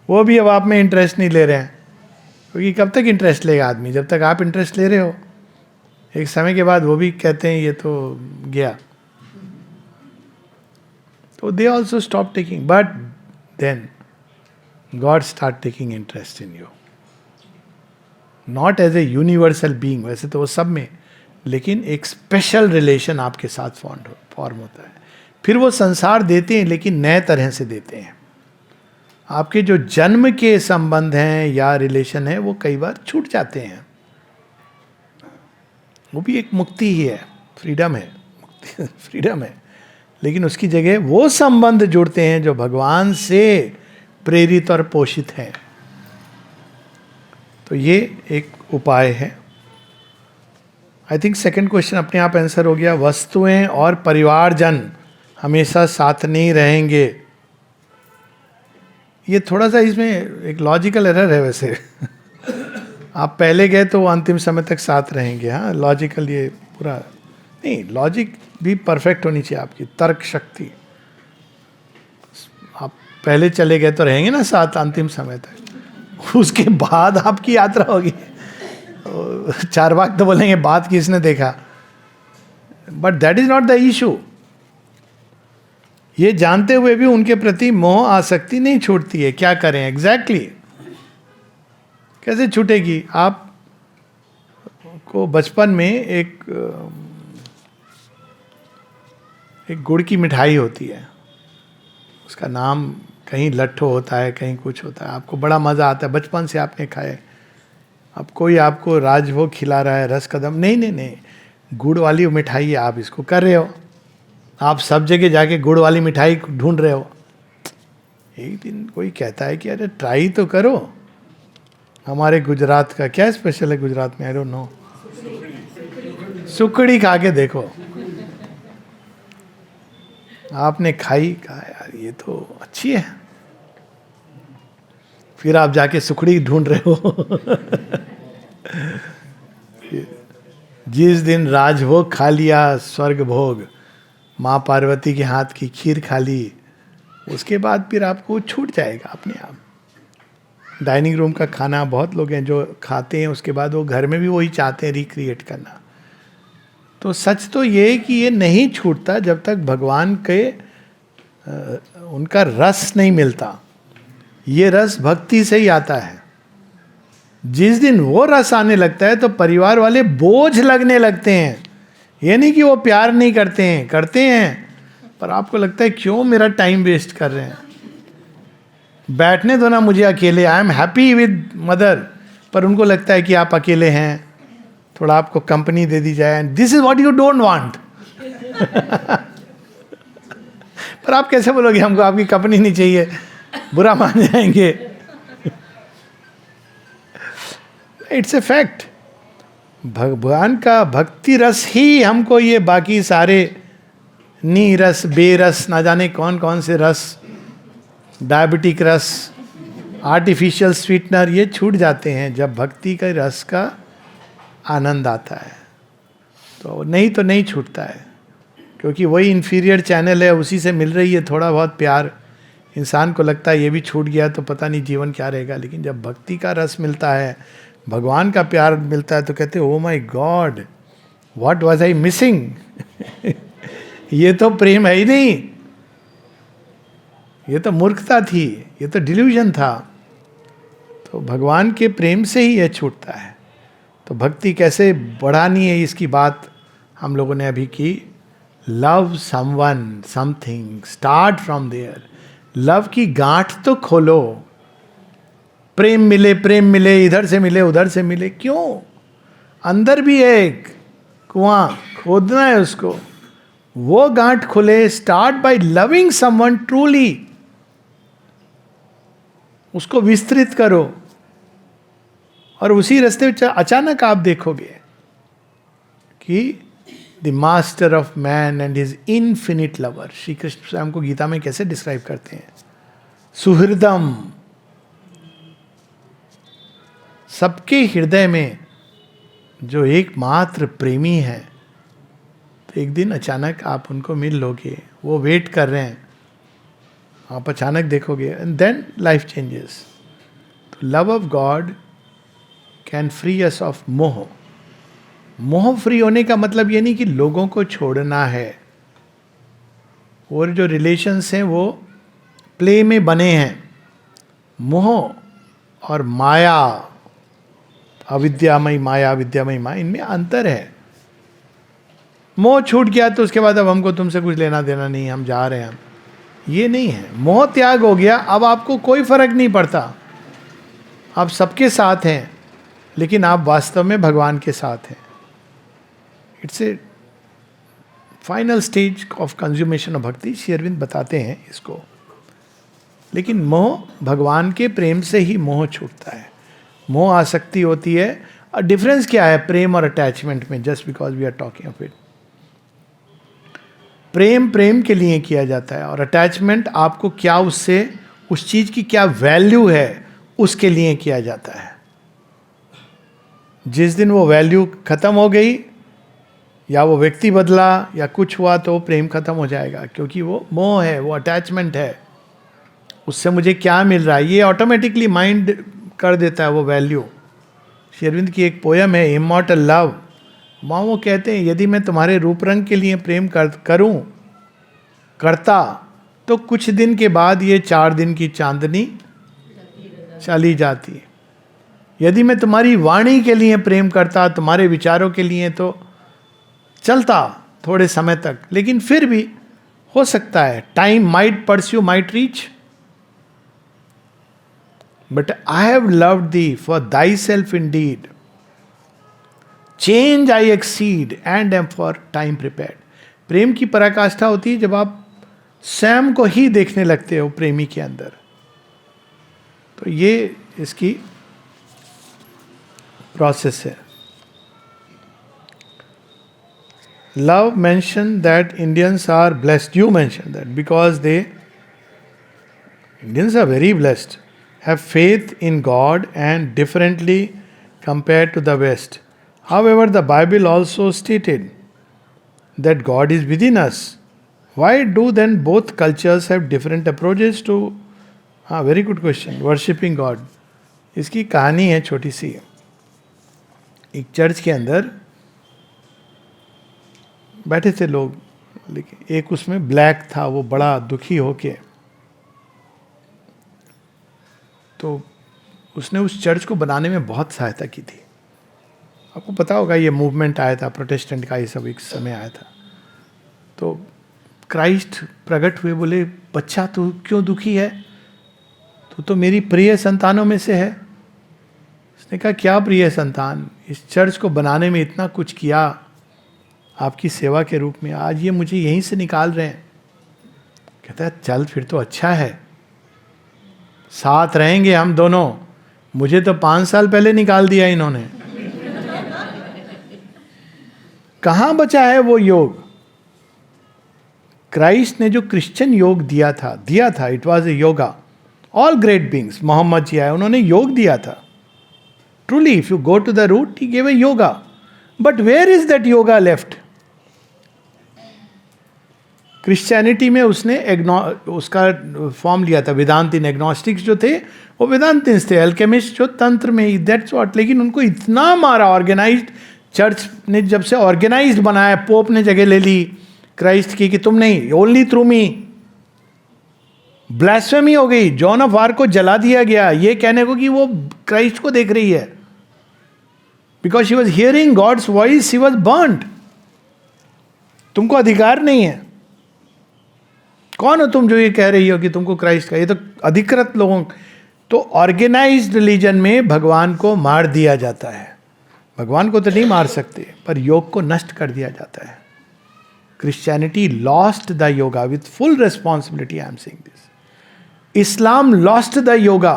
वो भी अब आप में इंटरेस्ट नहीं ले रहे हैं, क्योंकि कब तक इंटरेस्ट लेगा आदमी, जब तक आप इंटरेस्ट ले रहे हो। एक समय के बाद वो भी कहते हैं ये तो गया, तो they also stop taking, but then God start taking interest in you, not as a universal being, वैसे तो वो सब में, लेकिन एक स्पेशल रिलेशन आपके साथ फॉर्म होता है। फिर वो संसार देते हैं, लेकिन नए तरह से देते हैं। आपके जो जन्म के संबंध हैं या रिलेशन है, वो कई बार छूट जाते हैं, वो भी एक मुक्ति ही है, फ्रीडम है, मुक्ति फ्रीडम है। लेकिन उसकी जगह वो संबंध जुड़ते हैं जो भगवान से प्रेरित और पोषित हैं। तो ये एक उपाय है। आई थिंक सेकंड क्वेश्चन अपने आप आंसर हो गया। वस्तुएं और परिवारजन हमेशा साथ नहीं रहेंगे। ये थोड़ा सा इसमें एक लॉजिकल एरर है वैसे। आप पहले गए तो वो अंतिम समय तक साथ रहेंगे। हाँ, लॉजिकल ये पूरा नहीं, लॉजिक भी परफेक्ट होनी चाहिए आपकी, तर्क शक्ति। आप पहले चले गए तो रहेंगे ना साथ अंतिम समय तक, उसके बाद आपकी यात्रा होगी। चारवाक तो बोलेंगे बात किसने देखा, but that is not the issue. ये जानते हुए भी उनके प्रति मोह आसक्ति नहीं छूटती है। क्या करें एग्जैक्टली कैसे छूटेगी? आप को बचपन में एक गुड़ की मिठाई होती है, उसका नाम कहीं लट्ठो होता है, कहीं कुछ होता है, आपको बड़ा मज़ा आता है, बचपन से आपने खाए। अब कोई आपको राजभोग खिला रहा है, रस कदम, नहीं नहीं नहीं, गुड़ वाली मिठाई है, आप इसको कर रहे हो। आप सब जगह जाके गुड़ वाली मिठाई ढूंढ रहे हो, एक दिन कोई कहता है कि अरे ट्राई तो करो, हमारे गुजरात का क्या स्पेशल है गुजरात में, आई डोंट नो, सुकड़ी खा के देखो। आपने खाई, कहा यार ये तो अच्छी है, फिर आप जाके सुखड़ी ढूंढ रहे हो। जिस दिन राजभोग खा लिया, स्वर्ग भोग, माँ पार्वती के हाथ की खीर खा ली, उसके बाद फिर आपको छूट जाएगा अपने आप। डाइनिंग रूम का खाना बहुत लोग हैं जो खाते हैं, उसके बाद वो घर में भी वही चाहते हैं रिक्रिएट करना। तो सच तो ये कि ये नहीं छूटता जब तक भगवान के उनका रस नहीं मिलता। ये रस भक्ति से ही आता है। जिस दिन वो रस आने लगता है तो परिवार वाले बोझ लगने लगते हैं। ये नहीं कि वो प्यार नहीं करते हैं, करते हैं, पर आपको लगता है क्यों मेरा टाइम वेस्ट कर रहे हैं, बैठने दो ना मुझे अकेले, I am happy with mother, पर उनको लगता है कि आप अकेले हैं, थोड़ा आपको कंपनी दे दी जाए, this is what you don't want. पर आप कैसे बोलोगे हमको आपकी कंपनी नहीं चाहिए, बुरा मान जाएंगे। It's a fact. भगवान का भक्ति रस ही हमको ये बाकी सारे नीरस बेरस ना जाने कौन कौन से रस, डायबिटिक रस, आर्टिफिशियल स्वीटनर, ये छूट जाते हैं जब भक्ति का रस का आनंद आता है। तो नहीं छूटता है, क्योंकि वही इंफीरियर चैनल है, उसी से मिल रही है थोड़ा बहुत प्यार। इंसान को लगता है ये भी छूट गया तो पता नहीं जीवन क्या रहेगा, लेकिन जब भक्ति का रस मिलता है, भगवान का प्यार मिलता है, तो कहते oh my God, what was I missing. ये तो प्रेम है ही नहीं, ये तो मूर्खता थी, ये तो डिल्यूजन था। तो भगवान के प्रेम से ही यह छूटता है। तो भक्ति कैसे बढ़ानी है, इसकी बात हम लोगों ने अभी की। Love someone something, start from there. Love की गांठ तो खोलो। प्रेम मिले, इधर से मिले उधर से मिले, क्यों? अंदर भी है एक कुआं, खोदना है उसको, वो गांठ खुले। Start by loving someone truly, उसको विस्तृत करो, और उसी रास्ते में अचानक आप देखोगे कि the master of man and his infinite lover, Shri Krishna स्वयं को गीता में कैसे डिस्क्राइब करते हैं, सुहृदम, सबके हृदय में जो एकमात्र प्रेमी है। तो एक दिन अचानक आप उनको मिल लोगे, वो वेट कर रहे हैं, आप अचानक देखोगे, एंड देन लाइफ चेंजेस। तो love of God can free us of मोह। मोह फ्री होने का मतलब ये नहीं कि लोगों को छोड़ना है, और जो रिलेशंस हैं वो प्ले में बने हैं। मोह और माया, अविद्यामयी माया, विद्यामयी माया, इनमें अंतर है। मोह छूट गया तो उसके बाद अब हमको तुमसे कुछ लेना देना नहीं, हम जा रहे हैं, ये नहीं है। मोह त्याग हो गया, अब आपको कोई फर्क नहीं पड़ता, आप सबके साथ हैं, लेकिन आप वास्तव में भगवान के साथ हैं। It's A final stage of consummation of भक्ति, श्री अरविंद बताते हैं इसको। लेकिन मोह, भगवान के प्रेम से ही मोह छूटता है। मोह आसक्ति होती है। और डिफरेंस क्या है प्रेम और अटैचमेंट में, just because we are talking of it. प्रेम प्रेम के लिए किया जाता है, और अटैचमेंट आपको क्या उससे, उस चीज की क्या वैल्यू है, उसके लिए किया जाता है। जिस दिन वो वैल्यू खत्म हो गई, या वो व्यक्ति बदला, या कुछ हुआ, तो प्रेम खत्म हो जाएगा, क्योंकि वो मोह है, वो अटैचमेंट है। उससे मुझे क्या मिल रहा है, ये ऑटोमेटिकली माइंड कर देता है वो वैल्यू। श्री अरविंद की एक पोयम है, इमॉर्टल लव। वहाँ वो कहते हैं, यदि मैं तुम्हारे रूप रंग के लिए प्रेम करता, तो कुछ दिन के बाद ये 4 दिन की चांदनी चली जाती। यदि मैं तुम्हारी वाणी के लिए प्रेम करता, तुम्हारे विचारों के लिए, तो चलता थोड़े समय तक, लेकिन फिर भी हो सकता है time might pursue, might reach, but I have loved thee for thyself indeed, change I exceed and am for time prepared. प्रेम की पराकाष्ठा होती है जब आप स्वयं को ही देखने लगते हो प्रेमी के अंदर। तो ये इसकी प्रोसेस है. Love mentioned that Indians are blessed. You mentioned that because Indians are very blessed, have faith in God and differently compared to the West. However, the Bible also stated that God is within us. Why do then both cultures have different approaches to very good question, worshipping God? इसकी कहानी है छोटी सी. एक church के अंदर बैठे थे लोग, लेकिन एक उसमें ब्लैक था, वो बड़ा दुखी होके, तो उसने उस चर्च को बनाने में बहुत सहायता की थी. आपको पता होगा ये मूवमेंट आया था प्रोटेस्टेंट का, ये सब एक समय आया था. तो क्राइस्ट प्रकट हुए, बोले बच्चा तू क्यों दुखी है, तू तो मेरी प्रिय संतानों में से है. उसने कहा क्या प्रिय संतान, इस चर्च को बनाने में इतना कुछ किया आपकी सेवा के रूप में, आज ये मुझे यहीं से निकाल रहे हैं. कहता है चल फिर तो अच्छा है, साथ रहेंगे हम दोनों. मुझे तो 5 साल पहले निकाल दिया इन्होंने. कहां बचा है वो योग? क्राइस्ट ने जो क्रिश्चियन योग दिया था, it was a yoga. All great beings, Muhammad ji आए, उन्होंने योग दिया था. Truly if you go to the root, he give a yoga. But where is that yoga left? Christianity में उसने उसका फॉर्म लिया था. वेदांतिन एग्नोस्टिक्स जो थे वो वेदांतिन्स थे, अल्केमिस्ट जो तंत्र में ही, दैट्स व्हाट. लेकिन उनको इतना मारा ऑर्गेनाइज्ड चर्च ने, जब से ऑर्गेनाइज्ड बनाया, पोप ने जगह ले ली क्राइस्ट की कि तुम नहीं, ओनली थ्रू मी. ब्लास्फेमी हो गई, जॉन ऑफ आर्क को जला दिया गया ये कहने को कि वो क्राइस्ट को देख रही है. Because she was hearing God's voice, she was burned. तुमको अधिकार नहीं है. कौन हो तुम जो ये कह रही हो कि तुमको क्राइस्ट का, ये तो अधिकृत लोगों. तो ऑर्गेनाइज्ड रिलीजन में भगवान को मार दिया जाता है. भगवान को तो नहीं मार सकते, पर योग को नष्ट कर दिया जाता है. Christianity lost the yoga with full responsibility. I am saying this. Islam lost the yoga.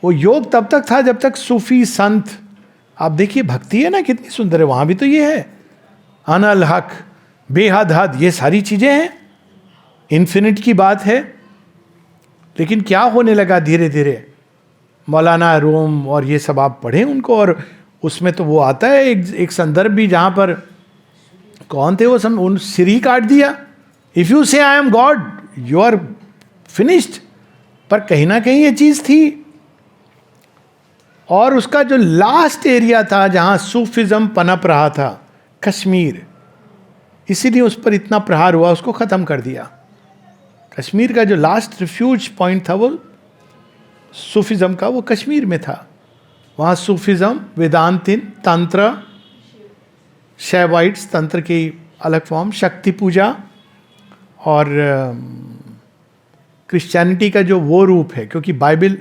वो योग तब तक था जब तक सूफी संत, आप देखिए भक्ति है ना कितनी सुंदर है, वहां भी तो ये है अनल हक, बेहद हद, ये सारी चीजें हैं, इन्फिनिट की बात है. लेकिन क्या होने लगा धीरे धीरे, मौलाना रूम और ये सब आप पढ़ें उनको, और उसमें तो वो आता है एक संदर्भ भी जहां पर कौन थे वो सब, उन सिर ही काट दिया. If you say I am God you are finished. पर कहीं ना कहीं ये चीज थी. और उसका जो लास्ट एरिया था जहां सूफिज्म पनप रहा था, कश्मीर, इसीलिए उस पर इतना प्रहार हुआ, उसको खत्म कर दिया. कश्मीर का जो लास्ट रिफ्यूज पॉइंट था वो सूफिज्म का, वो कश्मीर में था. वहाँ सूफिज्म, वेदांतिन, तंत्र, शैवाइट्स, तंत्र की अलग फॉर्म, शक्ति पूजा, और क्रिश्चियनिटी का जो वो रूप है, क्योंकि Bible,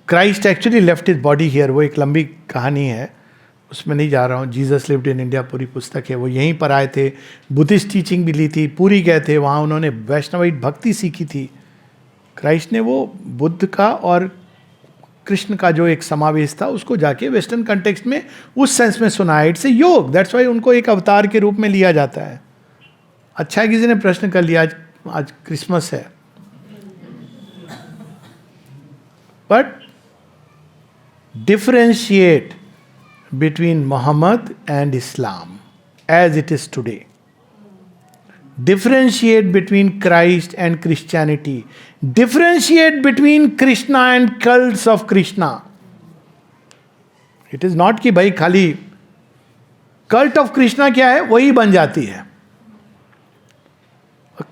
Christ actually left his body here, वो एक लंबी कहानी है, उसमें नहीं जा रहा हूँ. जीसस लिव्ड इन इंडिया पूरी पुस्तक है, वो यहीं पर आए थे, बुद्धिस्ट टीचिंग भी ली थी, पूरी गए थे वहाँ, उन्होंने वैष्णवाइट भक्ति सीखी थी. क्राइस्ट ने वो बुद्ध का और कृष्ण का जो एक समावेश था उसको जाके वेस्टर्न कंटेक्स्ट में उस सेंस में सुनाया. इट्स ए योग, दैट्स वाई उनको एक अवतार के रूप में लिया जाता है. अच्छा किसी ने प्रश्न कर लिया, आज क्रिसमस है, but differentiate between Muhammad and Islam as it is today. Differentiate between Christ and Christianity. Differentiate between Krishna and cults of Krishna. It is not कि भाई खाली cult of Krishna क्या है वही बन जाती है.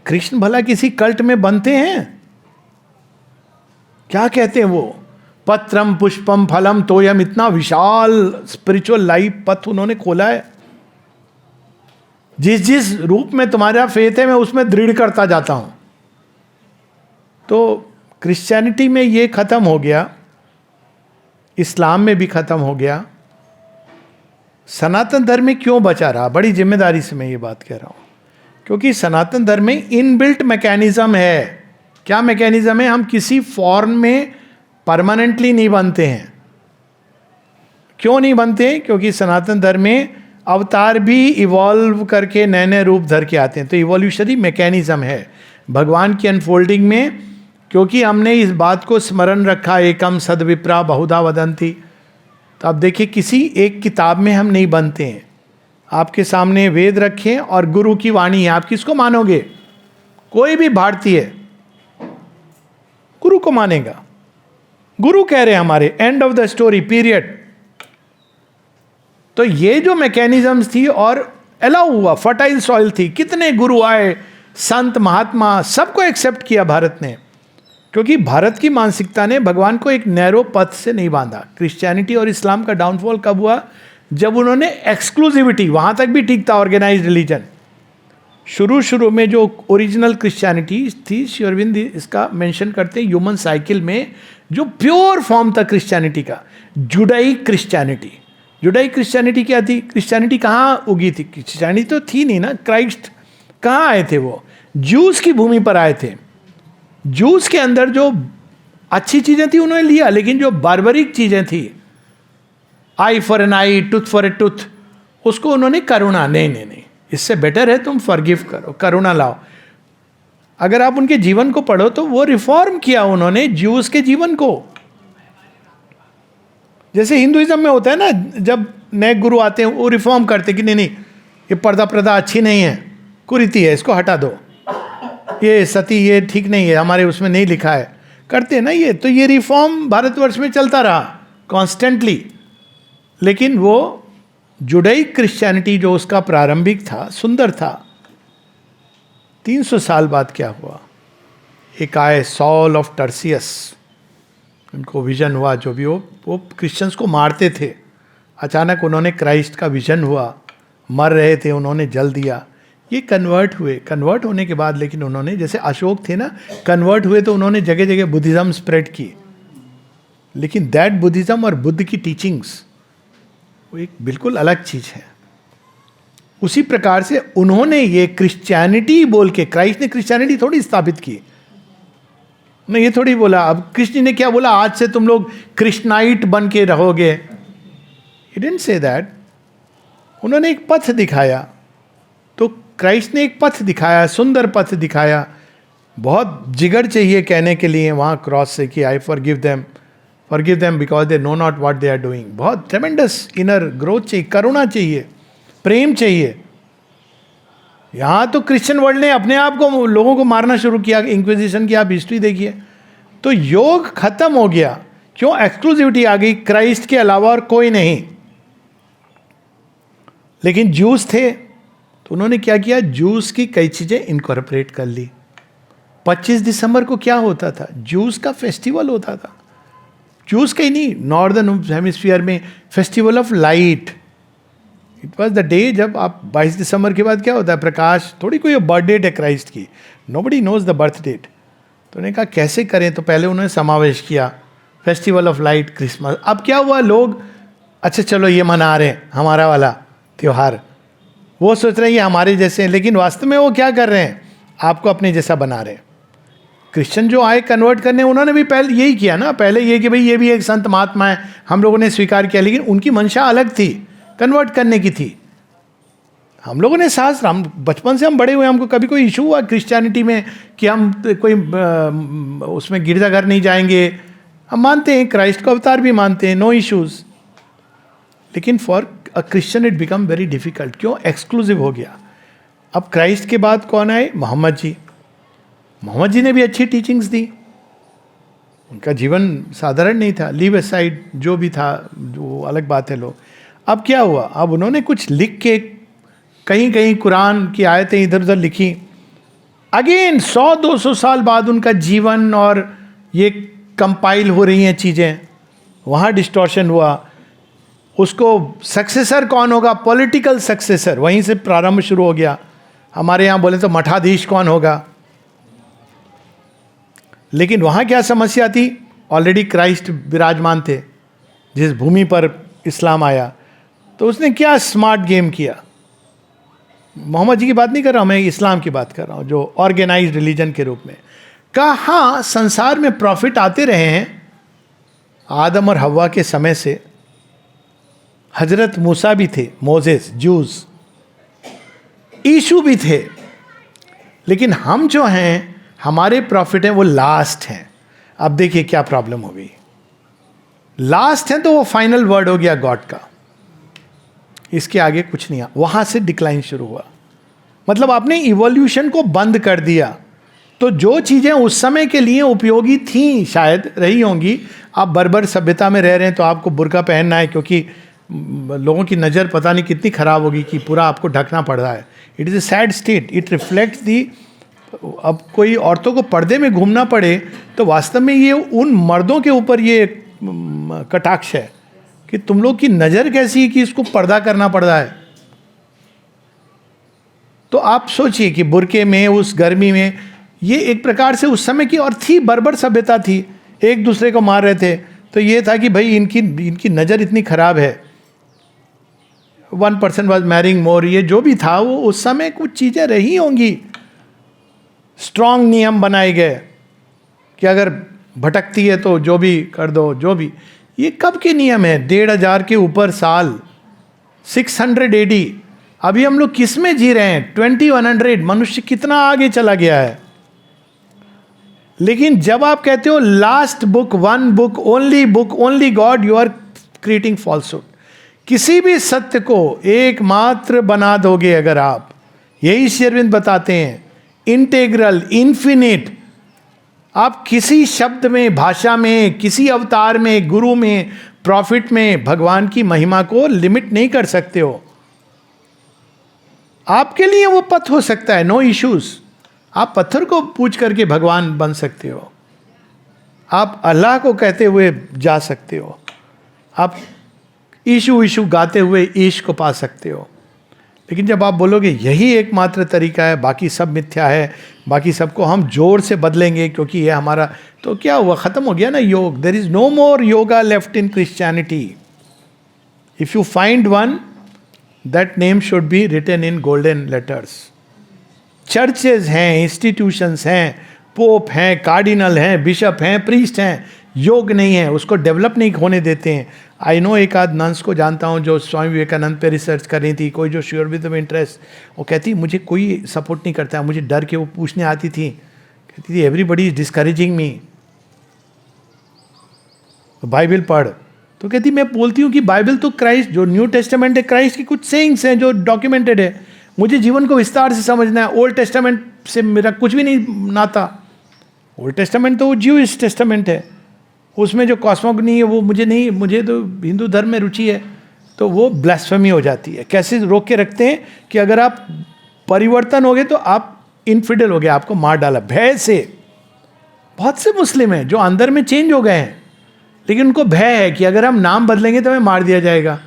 कृष्ण भला किसी कल्ट में बनते हैं? क्या कहते हैं वो, पत्रम पुष्पम फलम तोयम, इतना विशाल स्पिरिचुअल लाइफ पथ उन्होंने खोला है. जिस जिस रूप में तुम्हारा फेथ है मैं उसमें दृढ़ करता जाता हूं. तो क्रिश्चियनिटी में ये खत्म हो गया, इस्लाम में भी खत्म हो गया. सनातन धर्म में क्यों बचा रहा? बड़ी जिम्मेदारी से मैं ये बात कह रहा हूं, क्योंकि सनातन धर्म में इनबिल्ट मैकेनिज्म है क्या मैकेनिज्म है? हम किसी फॉर्म में परमानेंटली नहीं बनते हैं। क्यों नहीं बनते? क्योंकि सनातन धर्म में अवतार भी इवॉल्व करके नए नए रूप धर के आते हैं। तो इवोल्यूशनरी मैकेनिज्म है भगवान की अनफोल्डिंग में। क्योंकि हमने इस बात को स्मरण रखा, एकम सद्विप्रा बहुधा वदंती। तो आप देखिए, किसी एक किताब में हम नहीं बनते हैं। आपके सामने वेद रखें और गुरु की वाणी है, आप किसको मानोगे? कोई भी भारतीय गुरु को मानेगा। गुरु कह रहे हैं हमारे, end of the story, period. तो ये जो मैकेनिज्म्स थी और अलाउ हुआ, फर्टाइल सॉइल थी, कितने गुरु आए, संत महात्मा, सबको एक्सेप्ट किया भारत ने। क्योंकि भारत की मानसिकता ने भगवान को एक नैरो पथ से नहीं बांधा। क्रिश्चियनिटी और इस्लाम का डाउनफॉल कब हुआ? जब उन्होंने एक्सक्लूसिविटी, वहां तक भी ठीक था ऑर्गेनाइज्ड रिलीजन। शुरू में जो ओरिजिनल क्रिश्चियनिटी थी, श्री अरविंद इसका मेंशन करते हैं ह्यूमन साइकिल में, जो प्योर फॉर्म था क्रिश्चियनिटी का, जुडाइक क्रिश्चियनिटी। जुडाइक क्रिश्चियनिटी क्या थी? क्रिश्चियनिटी कहाँ उगी थी? क्रिश्चियनिटी तो थी नहीं ना। क्राइस्ट कहाँ आए थे? वो जूस की भूमि पर आए थे। जूस के अंदर जो अच्छी चीजें थी उन्होंने लिया, लेकिन जो बार्बरिक चीजें थी, eye for an eye, tooth for a tooth, उसको उन्होंने करुणा, नहीं, इससे बेटर है तुम फॉरगिव करो, करुणा लाओ। अगर आप उनके जीवन को पढ़ो तो वो रिफॉर्म किया उन्होंने ज्यूस के जीवन को। जैसे हिंदुइज्म में होता है ना, जब नए गुरु आते हैं वो रिफॉर्म करते कि नहीं, ये पर्दा प्रदा अच्छी नहीं है, कुरीति है, इसको हटा दो, ये सती ये ठीक नहीं है, हमारे उसमें नहीं लिखा है, करते हैं ना ये। तो ये रिफॉर्म भारतवर्ष में चलता रहा कॉन्स्टेंटली। लेकिन वो जुडाइक क्रिश्चियनिटी जो उसका प्रारंभिक था, सुंदर था। 300 साल बाद क्या हुआ? एक आए सॉल ऑफ टर्सियस, उनको विजन हुआ, जो भी हो, वो क्रिश्चियंस को मारते थे। अचानक उन्होंने क्राइस्ट का विजन हुआ, मर रहे थे, उन्होंने जल दिया। ये कन्वर्ट हुए। कन्वर्ट होने के बाद लेकिन उन्होंने, जैसे अशोक थे ना, कन्वर्ट हुए तो उन्होंने जगह जगह बुद्धिज्म स्प्रेड की। लेकिन दैट बुद्धिज्म और बुद्ध की टीचिंग्स वो एक बिल्कुल अलग चीज है। उसी प्रकार से उन्होंने ये क्रिश्चियनिटी बोल के, क्राइस्ट ने क्रिश्चियनिटी थोड़ी स्थापित की, नहीं ये थोड़ी बोला। अब कृष्ण ने क्या बोला? आज से तुम लोग क्रिश्नाइट बन के रहोगे। He didn't say that. उन्होंने एक पथ दिखाया। तो क्राइस्ट ने एक पथ दिखाया, सुंदर पथ दिखाया। बहुत जिगर चाहिए कहने के लिए वहाँ क्रॉस से कि I forgive them because they know not what they are doing. बहुत ट्रेमेंडस इनर ग्रोथ चाहिए, करुणा चाहिए, प्रेम चाहिए। यहाँ तो क्रिश्चियन वर्ल्ड ने अपने आप को, लोगों को मारना शुरू किया। इंक्विजिशन की आप हिस्ट्री देखिए। तो योग खत्म हो गया। क्यों? एक्सक्लूसिविटी आ गई, क्राइस्ट के अलावा और कोई नहीं। लेकिन जूस थे तो उन्होंने क्या किया? जूस की कई चीजें इनकॉर्पोरेट कर ली। 25 दिसंबर को क्या होता था? जूस का फेस्टिवल होता था। जूस का ही नहीं, नॉर्दर्न हेमिस्फीयर में festival of light. It was the day जब आप 22 दिसंबर के बाद क्या होता है? प्रकाश। थोड़ी कोई बर्थ डेट है क्राइस्ट की, nobody knows the birth date. तो उन्होंने कहा कैसे करें? तो पहले उन्होंने समावेश किया फेस्टिवल ऑफ लाइट, क्रिसमस। अब क्या हुआ? लोग अच्छा चलो ये मना रहे हैं हमारा वाला त्यौहार, वो सोच रहे हैं ये हमारे जैसे हैं, लेकिन वास्तव में वो क्या कर रहे हैं? आपको अपने जैसा बना रहे हैं। क्रिश्चियन जो आए कन्वर्ट करने, उन्होंने भी पहले यही किया ना, पहले ये कि भाई ये भी एक संत महात्मा है, हम लोगों ने स्वीकार किया। लेकिन उनकी मंशा अलग थी, कन्वर्ट करने की थी। हम लोगों ने शास्त्र, हम बचपन से हम बड़े हुए, हमको कभी कोई इशू हुआ क्रिश्चियनिटी में कि हम कोई उसमें गिरजाघर नहीं जाएंगे? हम मानते हैं, क्राइस्ट का अवतार भी मानते हैं, नो इश्यूज। लेकिन for a Christian it become very difficult. क्यों? एक्सक्लूसिव हो गया। अब क्राइस्ट के बाद कौन आए? मोहम्मद जी। मोहम्मद जी ने भी अच्छी टीचिंग्स दी। उनका जीवन साधारण नहीं था, लीव असाइड जो भी था, जो अलग बात है लोग। अब क्या हुआ? अब उन्होंने कुछ लिख के, कहीं कहीं कुरान की आयतें इधर उधर लिखी। अगेन 100-200 साल बाद उनका जीवन और ये कंपाइल हो रही हैं चीज़ें, वहाँ डिस्टॉर्शन हुआ। उसको सक्सेसर कौन होगा? पॉलिटिकल सक्सेसर, वहीं से प्रारंभ शुरू हो गया। हमारे यहाँ बोले तो मठाधीश कौन होगा? लेकिन वहाँ क्या समस्या थी? ऑलरेडी क्राइस्ट विराजमान थे जिस भूमि पर इस्लाम आया। तो उसने क्या स्मार्ट गेम किया? मोहम्मद जी की बात नहीं कर रहा हूँ मैं, इस्लाम की बात कर रहा हूँ, जो ऑर्गेनाइज्ड रिलीजन के रूप में। हाँ, संसार में प्रॉफिट आते रहे हैं आदम और हव्वा के समय से। हजरत मूसा भी थे, मोजेस, जूस, ईशु भी थे। लेकिन हम जो हैं, हमारे प्रॉफिट हैं वो लास्ट हैं। अब देखिए क्या प्रॉब्लम हो गई, लास्ट है तो वो फाइनल वर्ड हो गया गॉड का, इसके आगे कुछ नहीं। वहां से डिक्लाइन शुरू हुआ, मतलब आपने इवोल्यूशन को बंद कर दिया। तो जो चीजें उस समय के लिए उपयोगी थी, शायद रही होंगी। आप बर्बर सभ्यता में रह रहे हैं तो आपको बुर्का पहनना है क्योंकि लोगों की नज़र पता नहीं कितनी खराब होगी कि पूरा आपको ढकना पड़ रहा है। It is a sad state, it reflects the. अब कोई औरतों को पर्दे में घूमना पड़े तो वास्तव में ये उन मर्दों के ऊपर ये कटाक्ष है कि तुम लोग की नज़र कैसी है कि इसको पर्दा करना पड़ रहा है। तो आप सोचिए कि बुरके में, उस गर्मी में, ये एक प्रकार से उस समय की और थी, बर्बर सभ्यता थी, एक दूसरे को मार रहे थे। तो ये था कि भाई इनकी नज़र इतनी खराब है। 1% वॉज मैरिंग मोर, ये जो भी था वो उस समय कुछ चीज़ें रही होंगी। स्ट्रॉन्ग नियम बनाए गए कि अगर भटकती है तो जो भी कर दो, जो भी। ये कब के नियम है? 1500 के ऊपर साल, 600 AD। अभी हम लोग किस में जी रहे हैं? 2100। मनुष्य कितना आगे चला गया है। लेकिन जब आप कहते हो last book, one book, only God, you are creating falsehood. किसी भी सत्य को एकमात्र बना दोगे अगर आप, यही श्री अरविंद बताते हैं, इंटेग्रल, इन्फिनिट। आप किसी शब्द में, भाषा में, किसी अवतार में, गुरु में, प्रॉफिट में भगवान की महिमा को लिमिट नहीं कर सकते हो। आपके लिए वो पथ हो सकता है, नो इश्यूज। आप पत्थर को पूछ करके भगवान बन सकते हो, आप अल्लाह को कहते हुए जा सकते हो, आप ईशु गाते हुए ईश को पा सकते हो। लेकिन जब आप बोलोगे यही एकमात्र तरीका है, बाकी सब मिथ्या है, बाकी सबको हम जोर से बदलेंगे क्योंकि ये हमारा, तो क्या हुआ? खत्म हो गया ना योग। There is no more yoga left in Christianity. If you find one, that name should be written in golden letters. Churches हैं, इंस्टीट्यूशंस हैं, पोप हैं, कार्डिनल हैं, बिशप हैं, प्रीस्ट हैं, योग नहीं है, उसको डेवलप नहीं होने देते हैं। आई नो एक आध नंस को जानता हूँ जो स्वामी विवेकानंद पे रिसर्च कर रही थी, कोई जो श्योर विद इंटरेस्ट। वो कहती मुझे कोई सपोर्ट नहीं करता है, मुझे डर के वो पूछने आती थी, कहती थी everybody is discouraging me, Bible पढ़। तो कहती मैं बोलती हूँ कि बाइबल तो क्राइस्ट, जो न्यू टेस्टामेंट है, क्राइस्ट की कुछ सेइंग्स हैं जो डॉक्यूमेंटेड है, मुझे जीवन को विस्तार से समझना है। ओल्ड टेस्टामेंट से मेरा कुछ भी नहीं नाता। ओल्ड टेस्टामेंट तो वो ज्यूइश टेस्टामेंट है, उसमें जो कॉस्मोगनी है वो मुझे नहीं, मुझे तो हिंदू धर्म में रुचि है। तो वो ब्लास्फेमी हो जाती है। कैसे रोक के रखते हैं कि अगर आप परिवर्तन हो गए तो आप इनफिडल हो गए, आपको मार डाला भय से। बहुत से मुस्लिम हैं जो अंदर में चेंज हो गए हैं, लेकिन उनको भय है कि अगर हम नाम बदलेंगे तो हमें मार दिया जाएगा।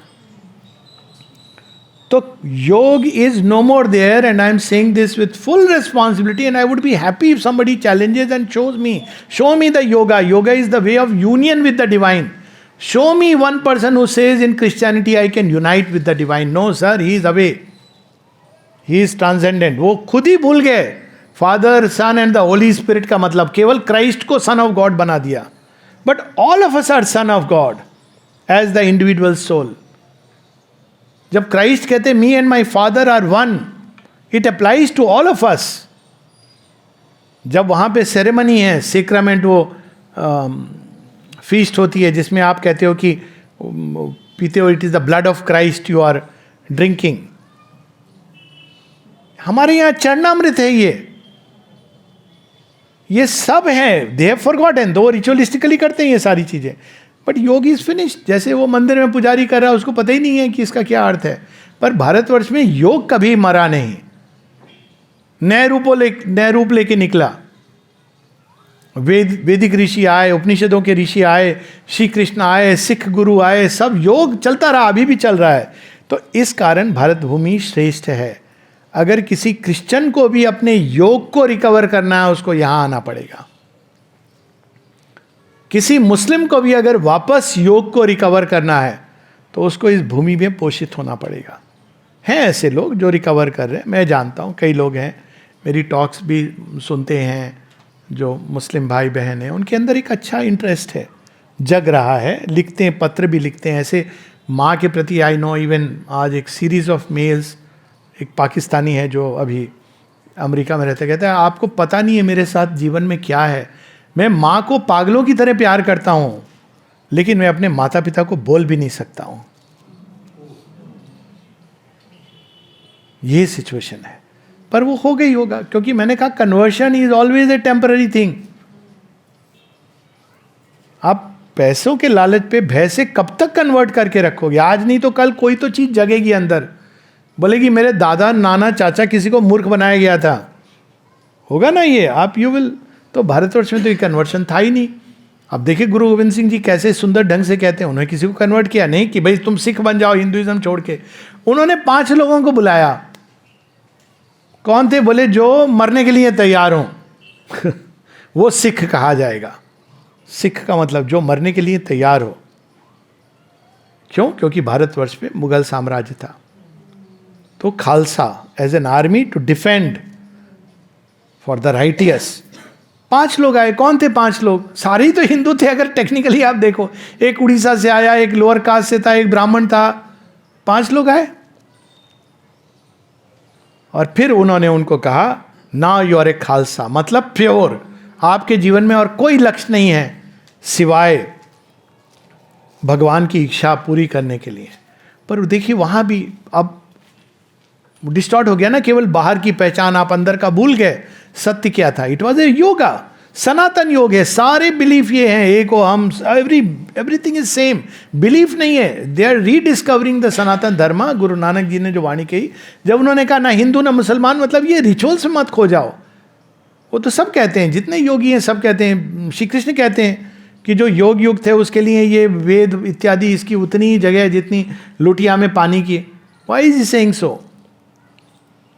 तो योग is no more there, and I am saying this with full responsibility, and I would be happy if somebody challenges and show me the yoga. Yoga is the way of union with the divine. Show me one person who says in Christianity I can unite with the divine. No sir, he is away, he is transcendent. वो खुद ही भूल गए father, son and the Holi spirit का मतलब, केवल Christ को सन of God बना दिया। But all of us are son of God as the individual soul. जब क्राइस्ट कहते me and my father are one, it applies to all of us. जब वहां पे सेरेमनी है, सेक्रामेंट, वो फीस्ट होती है जिसमें आप कहते हो कि पीते हो, it is the blood of Christ you are drinking. हमारे यहां चरणामृत है, ये सब है। They have forgotten, though ritualistically करते हैं ये सारी चीजें, बट योग इज फिनिश्ड। जैसे वो मंदिर में पुजारी कर रहा है, उसको पता ही नहीं है कि इसका क्या अर्थ है। पर भारतवर्ष में योग कभी मरा नहीं, नए रूप लेके निकला। वैदिक ऋषि आए, उपनिषदों के ऋषि आए, श्री कृष्ण आए, सिख गुरु आए, सब योग चलता रहा, अभी भी चल रहा है। तो इस कारण भारत भूमि श्रेष्ठ है। अगर किसी क्रिश्चियन को भी अपने योग को रिकवर करना है, उसको यहां आना पड़ेगा। किसी मुस्लिम को भी अगर वापस योग को रिकवर करना है तो उसको इस भूमि में पोषित होना पड़ेगा। हैं ऐसे लोग जो रिकवर कर रहे हैं, मैं जानता हूँ, कई लोग हैं, मेरी टॉक्स भी सुनते हैं, जो मुस्लिम भाई बहन हैं, उनके अंदर एक अच्छा इंटरेस्ट है, जग रहा है, लिखते हैं, पत्र भी लिखते हैं ऐसे माँ के प्रति. आई नो इवन आज एक सीरीज ऑफ मेल्स, एक पाकिस्तानी है जो अभी अमेरिका में रहता है, कहता है आपको पता नहीं है मेरे साथ जीवन में क्या है, मैं माँ को पागलों की तरह प्यार करता हूँ, लेकिन मैं अपने माता पिता को बोल भी नहीं सकता हूँ. ये सिचुएशन है. पर वो हो गई होगा, क्योंकि मैंने कहा conversion is always a temporary thing. आप पैसों के लालच पे भय से कब तक कन्वर्ट करके रखोगे? आज नहीं तो कल कोई तो चीज जगेगी अंदर, बोलेगी मेरे दादा नाना चाचा किसी को मूर्ख बनाया गया था, होगा ना ये, आप यू विल. तो भारतवर्ष में तो ये कन्वर्शन था ही नहीं. अब देखिए गुरु गोविंद सिंह जी कैसे सुंदर ढंग से कहते हैं, उन्होंने किसी को कन्वर्ट किया नहीं कि भाई तुम सिख बन जाओ हिंदुइज्म छोड़ के. उन्होंने 5 लोगों को बुलाया. कौन थे? बोले जो मरने के लिए तैयार हो वो सिख कहा जाएगा. सिख का मतलब जो मरने के लिए तैयार हो. क्यों? क्योंकि भारतवर्ष में मुगल साम्राज्य था. तो Khalsa as an army to defend for the righteous. 5 लोग आए. कौन थे 5 लोग? सारे ही तो हिंदू थे अगर टेक्निकली आप देखो. एक उड़ीसा से आया, एक लोअर कास्ट से था, एक ब्राह्मण था. 5 लोग आए और फिर उन्होंने उनको कहा now you R A Khalsa, मतलब प्योर. आपके जीवन में और कोई लक्ष्य नहीं है सिवाय भगवान की इच्छा पूरी करने के लिए. पर देखिए वहां भी अब डिस्टॉर्ट हो गया ना, केवल बाहर की पहचान, आप अंदर का भूल गए. सत्य क्या था? इट वॉज ए योगा, सनातन योग है. सारे बिलीफ ये हैं, एक हो हम, एवरीथिंग इज सेम. बिलीफ नहीं है, दे आर रीडिस्कवरिंग द सनातन धर्म. गुरु नानक जी ने जो वाणी कही, जब उन्होंने कहा ना हिंदू ना मुसलमान, मतलब ये रिचुअल्स मत खो जाओ. वो तो सब कहते हैं, जितने योगी हैं सब कहते हैं. श्री कृष्ण कहते हैं कि जो योग युग थे उसके लिए ये वेद इत्यादि इसकी उतनी ही जगह है जितनी लुटिया में पानी की. Why is he saying so?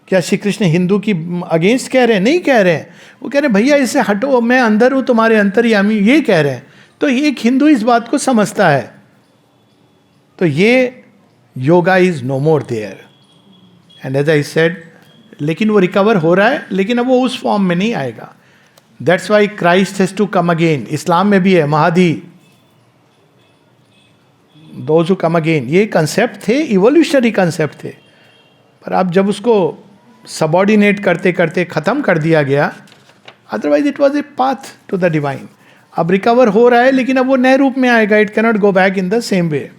क्या श्री कृष्ण हिंदू की अगेंस्ट कह रहे हैं? नहीं कह रहे हैं. वो कह रहे हैं भैया इससे हटो, मैं अंदर हूं, तुम्हारे अंतर्यामी, ये कह रहे हैं. तो एक हिंदू इस बात को समझता है. तो ये yoga is no more there. And as I said, लेकिन वो रिकवर हो रहा है, लेकिन अब वो उस फॉर्म में नहीं आएगा. That's why Christ has to come again. Islam में भी है Mahdi, those who come again. ये कंसेप्ट थे, इवोल्यूशनरी कंसेप्ट थे. पर अब जब उसको सबॉर्डिनेट करते करते खत्म कर दिया गया, otherwise it was a path to the divine. अब रिकवर हो रहा है, लेकिन अब वो नए रूप में आएगा. It cannot go back in the same way.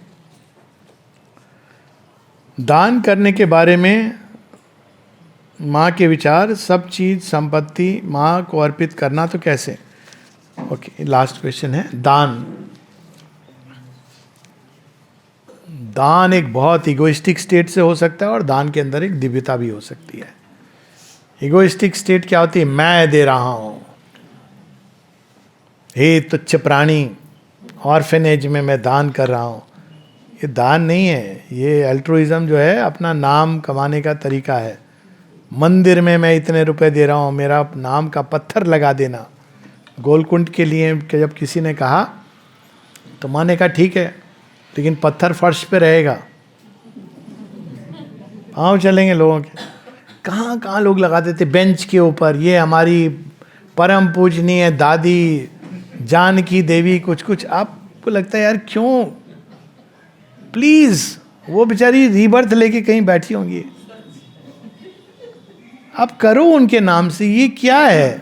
दान करने के बारे में माँ के विचार, सब चीज संपत्ति माँ को अर्पित करना, तो कैसे? ओके, लास्ट क्वेश्चन है दान. दान एक बहुत इगोइस्टिक स्टेट से हो सकता है और दान के अंदर एक दिव्यता भी हो सकती है. इगोइस्टिक स्टेट क्या होती है? मैं दे रहा हूं, हे तुच्छ प्राणी, ऑर्फेनेज में मैं दान कर रहा हूं. ये दान नहीं है, ये अल्ट्रुइज्म जो है अपना नाम कमाने का तरीका है. मंदिर में मैं इतने रुपए दे रहा हूं, मेरा नाम का पत्थर लगा देना. गोलकुंड के लिए जब किसी ने कहा तो माँ ने कहा ठीक है, लेकिन पत्थर फर्श पे रहेगा, पाँव चलेंगे लोगों के. कहाँ कहाँ लोग लगाते थे बेंच के ऊपर. ये हमारी परम पूजनीय दादी जानकी देवी कुछ कुछ. आपको लगता है यार क्यों? प्लीज, वो बेचारी रीबर्थ लेके कहीं बैठी होंगी, आप करो उनके नाम से. ये क्या है?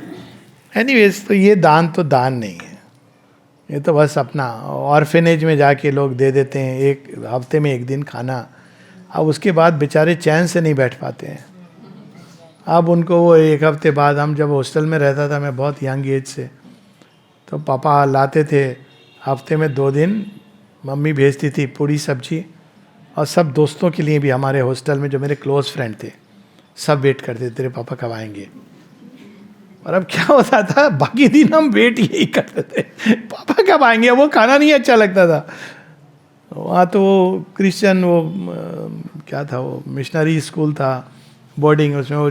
एनीवेज, तो ये दान तो दान नहीं है. ये तो बस अपना ऑर्फेनेज में जाके लोग दे देते हैं, एक हफ्ते में 1 दिन खाना. अब उसके बाद बेचारे चैन से नहीं बैठ पाते हैं. अब उनको वो 1 हफ्ते बाद, हम जब हॉस्टल में रहता था मैं बहुत यंग एज से, तो पापा लाते थे हफ्ते में 2 दिन, मम्मी भेजती थी पूरी सब्जी. और सब दोस्तों के लिए भी हमारे हॉस्टल में जो मेरे क्लोज फ्रेंड थे सब वेट करते तेरे पापा कब आएंगे. और अब क्या होता था, बाकी दिन हम वेट यही करते थे, पापा कब आएंगे. वो खाना नहीं अच्छा लगता था. वहाँ तो वो क्रिश्चियन, वो क्या था, वो मिशनरी स्कूल था, बोर्डिंग. उसमें वो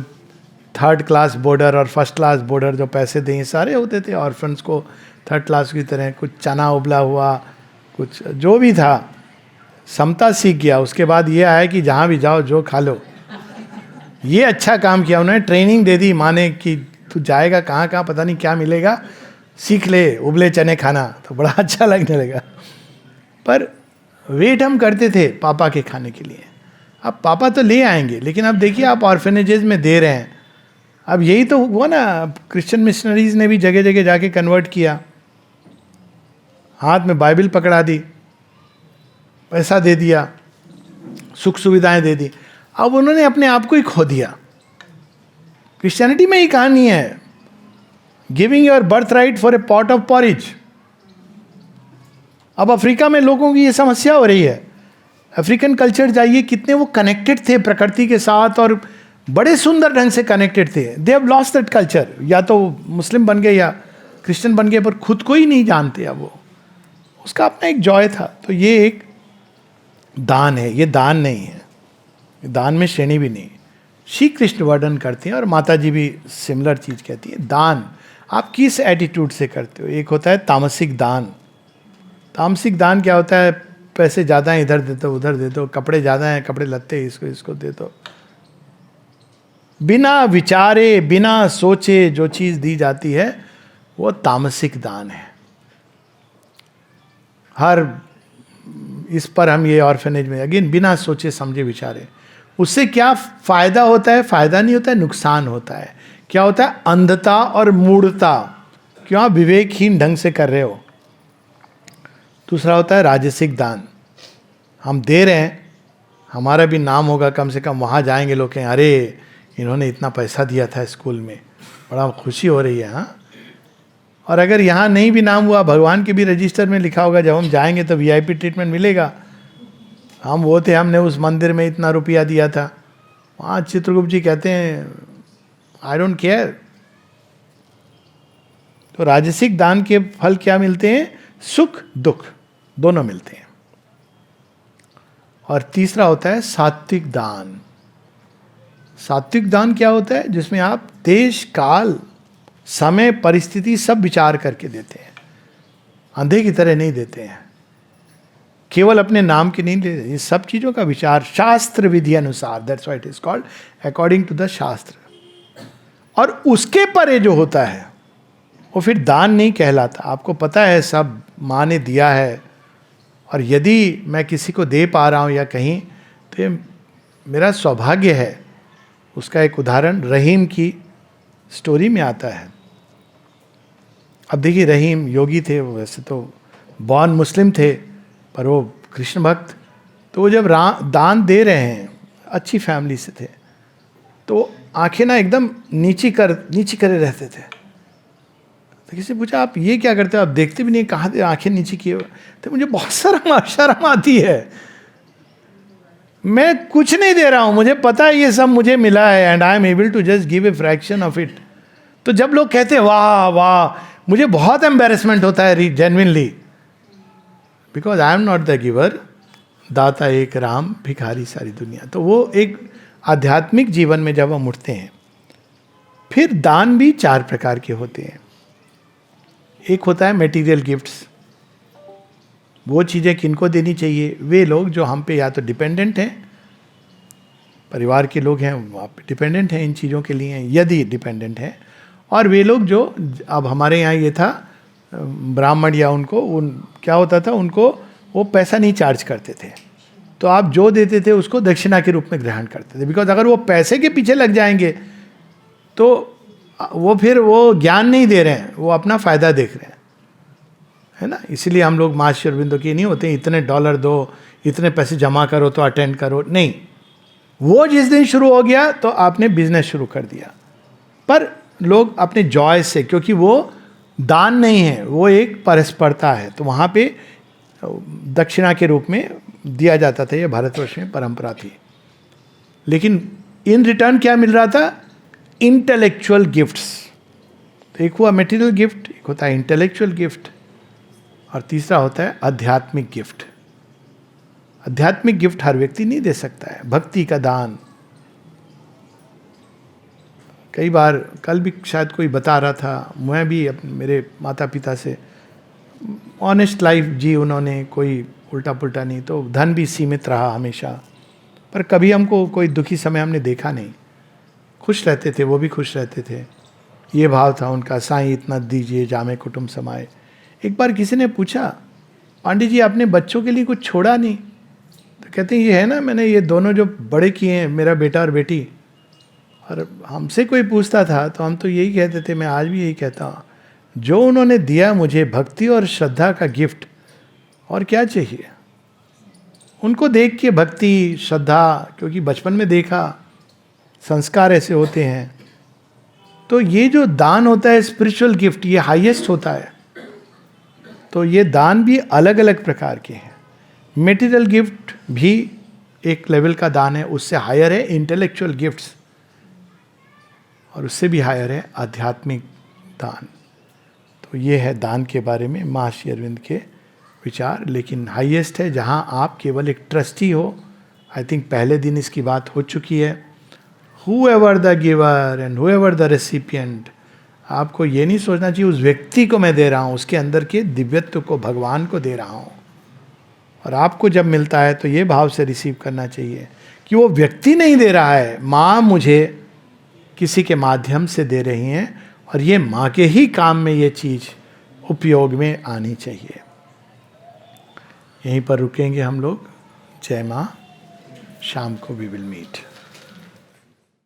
3rd क्लास बोर्डर और 1st क्लास बोर्डर जो पैसे दें सारे होते थे ऑर्फन्स को 3rd क्लास की तरह. कुछ चना उबला हुआ, कुछ जो भी था, समता सीख गया. उसके बाद ये आया कि जहाँ भी जाओ जो खा लो. ये अच्छा काम किया उन्होंने, ट्रेनिंग दे दी माँ ने कि तू जाएगा कहाँ कहाँ, पता नहीं क्या मिलेगा, सीख ले उबले चने खाना तो बड़ा अच्छा लगने लगा। पर वेट हम करते थे पापा के खाने के लिए। अब पापा तो ले आएंगे, लेकिन अब देखिए आप ऑर्फेनेजेस में दे रहे हैं। अब यही तो हुआ ना, क्रिश्चियन मिशनरीज ने भी जगह जगह जाके कन्वर्ट किया, हाथ में बाइबल पकड़ा दी, पैसा दे दिया, सुख सुविधाएं दे दी। अब उन्होंने अपने आप को ही खो दिया। क्रिश्चियनिटी में ही कहानी है, giving your birth right for a pot of porridge. अब अफ्रीका में लोगों की ये समस्या हो रही है। अफ्रीकन कल्चर जाइए, कितने वो कनेक्टेड थे प्रकृति के साथ और बड़े सुंदर ढंग से कनेक्टेड थे। They have lost that culture, या तो मुस्लिम बन गए या क्रिश्चियन बन गए, पर खुद को ही नहीं जानते अब वो। उसका अपना एक जॉय था। तो ये एक दान है, ये दान नहीं है, दान में श्रेणी भी नहीं। श्री कृष्ण वर्णन करते हैं और माता जी भी सिमिलर चीज कहती है। दान आप किस एटीट्यूड से करते हो? एक होता है तामसिक दान। तामसिक दान क्या होता है? पैसे ज़्यादा हैं इधर दे दो, उधर दे दो, कपड़े ज़्यादा हैं, कपड़े लत्ते इसको दे दो। बिना विचारे बिना सोचे जो चीज़ दी जाती है वो तामसिक दान है। हर इस पर हम ये ऑर्फेनेज में अगेन बिना सोचे समझे विचारे, उससे क्या फायदा होता है? फायदा नहीं होता है, नुकसान होता है। क्या होता है? अंधता और मूढ़ता, क्यों आप विवेकहीन ढंग से कर रहे हो। दूसरा होता है राजसिक दान। हम दे रहे हैं, हमारा भी नाम होगा, कम से कम वहाँ जाएंगे लोग कहें अरे इन्होंने इतना पैसा दिया था स्कूल में, बड़ा खुशी हो रही है। हाँ, और अगर यहाँ नहीं भी नाम हुआ, भगवान के भी रजिस्टर में लिखा होगा, जब हम जाएंगे तो वीआईपी ट्रीटमेंट मिलेगा। हम वो थे, हमने उस मंदिर में इतना रुपया दिया था। वहाँ चित्रगुप्त जी कहते हैं आई डोंट केयर। तो राजसिक दान के फल क्या मिलते हैं? सुख दुख दोनों मिलते हैं। और तीसरा होता है सात्विक दान। सात्विक दान क्या होता है? जिसमें आप देश काल समय परिस्थिति सब विचार करके देते हैं, अंधे की तरह नहीं देते हैं, केवल अपने नाम की नहीं देते। ये सब चीज़ों का विचार शास्त्र विधि अनुसार, that's why it is called according to the shastra. और उसके परे जो होता है वो फिर दान नहीं कहलाता। आपको पता है सब माँ ने दिया है, और यदि मैं किसी को दे पा रहा हूँ या कहीं, तो ये मेरा सौभाग्य है। उसका एक उदाहरण रहीम की स्टोरी में आता है। अब देखिए, रहीम योगी थे, वो वैसे तो बॉर्न मुस्लिम थे, पर वो कृष्ण भक्त। तो वो जब दान दे रहे हैं, अच्छी फैमिली से थे, तो आंखें ना एकदम नीची करे रहते थे। तो किसी पूछा आप ये क्या करते हो? आप देखते भी नहीं, कहाँ आंखें नीची किए हुए? तो मुझे बहुत शर्म आती है, मैं कुछ नहीं दे रहा हूँ, मुझे पता है ये सब मुझे मिला है and I am able to just give a fraction of it. तो जब लोग कहते हैं वाह वाह, मुझे बहुत एम्बेरसमेंट होता है genuinely, because I am not the giver, दाता एक राम, भिखारी सारी दुनिया। तो वो एक आध्यात्मिक जीवन में जब हम उठते हैं, फिर दान भी 4 प्रकार के होते हैं। एक होता है मेटीरियल गिफ्ट्स। वो चीज़ें किनको देनी चाहिए? वे लोग जो हम पे या तो डिपेंडेंट हैं, परिवार के लोग हैं वो आप पे डिपेंडेंट हैं इन चीज़ों के लिए, यदि डिपेंडेंट हैं। और वे लोग जो, अब हमारे यहाँ ये था ब्राह्मण या उनको क्या होता था, उनको वो पैसा नहीं चार्ज करते थे, तो आप जो देते थे उसको दक्षिणा के रूप में ग्रहण करते थे। बिकॉज अगर वो पैसे के पीछे लग जाएंगे तो वो फिर वो ज्ञान नहीं दे रहे हैं, वो अपना फ़ायदा देख रहे हैं, है ना। इसीलिए हम लोग माँ श्री अरविंदो की नहीं होते इतने डॉलर दो, इतने पैसे जमा करो तो अटेंड करो, नहीं। वो जिस दिन शुरू हो गया तो आपने बिजनेस शुरू कर दिया। पर लोग अपने जॉय से, क्योंकि वो दान नहीं है, वो एक परस्परता है, तो वहाँ पे दक्षिणा के रूप में दिया जाता था। ये भारतवर्ष में परंपरा थी। लेकिन इन रिटर्न क्या मिल रहा था? Intellectual gifts. तो एक हुआ मेटीरियल गिफ्ट, एक होता है इंटेलेक्चुअल गिफ्ट, और तीसरा होता है आध्यात्मिक गिफ्ट। आध्यात्मिक गिफ्ट हर व्यक्ति नहीं दे सकता है। भक्ति का दान, कई बार कल भी शायद कोई बता रहा था, मैं भी मेरे माता पिता से ऑनेस्ट लाइफ जी उन्होंने, कोई उल्टा पुल्टा नहीं, तो धन भी सीमित रहा हमेशा, पर कभी हमको कोई दुखी समय हमने देखा नहीं। खुश रहते थे, वो भी खुश रहते थे। ये भाव था उनका, साईं इतना दीजिए जामे कुटुंब समाए। एक बार किसी ने पूछा, पांडे जी आपने बच्चों के लिए कुछ छोड़ा नहीं? तो कहते हैं ये है ना, मैंने ये दोनों जो बड़े किए हैं, मेरा बेटा और बेटी। और हमसे कोई पूछता था तो हम तो यही कहते थे, मैं आज भी यही कहता हूँ, जो उन्होंने दिया मुझे भक्ति और श्रद्धा का गिफ्ट, और क्या चाहिए। उनको देख के भक्ति श्रद्धा, क्योंकि बचपन में देखा संस्कार ऐसे होते हैं, तो ये जो दान होता है स्पिरिचुअल गिफ्ट, ये हाईएस्ट होता है। तो ये दान भी अलग अलग प्रकार के हैं। मेटीरियल गिफ्ट भी एक लेवल का दान है, उससे हायर है इंटेलेक्चुअल गिफ्ट्स, और उससे भी हायर है आध्यात्मिक दान। तो ये है दान के बारे में महर्षि अरविंद के विचार। लेकिन हाईएस्ट है जहाँ आप केवल एक ट्रस्टी हो। आई थिंक पहले दिन इसकी बात हो चुकी है। whoever the giver and whoever the recipient, आपको ये नहीं सोचना चाहिए उस व्यक्ति को मैं दे रहा हूँ, उसके अंदर के दिव्यत्व को, भगवान को दे रहा हूँ। और आपको जब मिलता है तो ये भाव से रिसीव करना चाहिए कि वो व्यक्ति नहीं दे रहा है, माँ मुझे किसी के माध्यम से दे रही हैं, और ये माँ के ही काम में ये चीज़ उपयोग में आनी चाहिए। यहीं पर रुकेंगे हम लोग। जय माँ। शाम को वी विल मीट।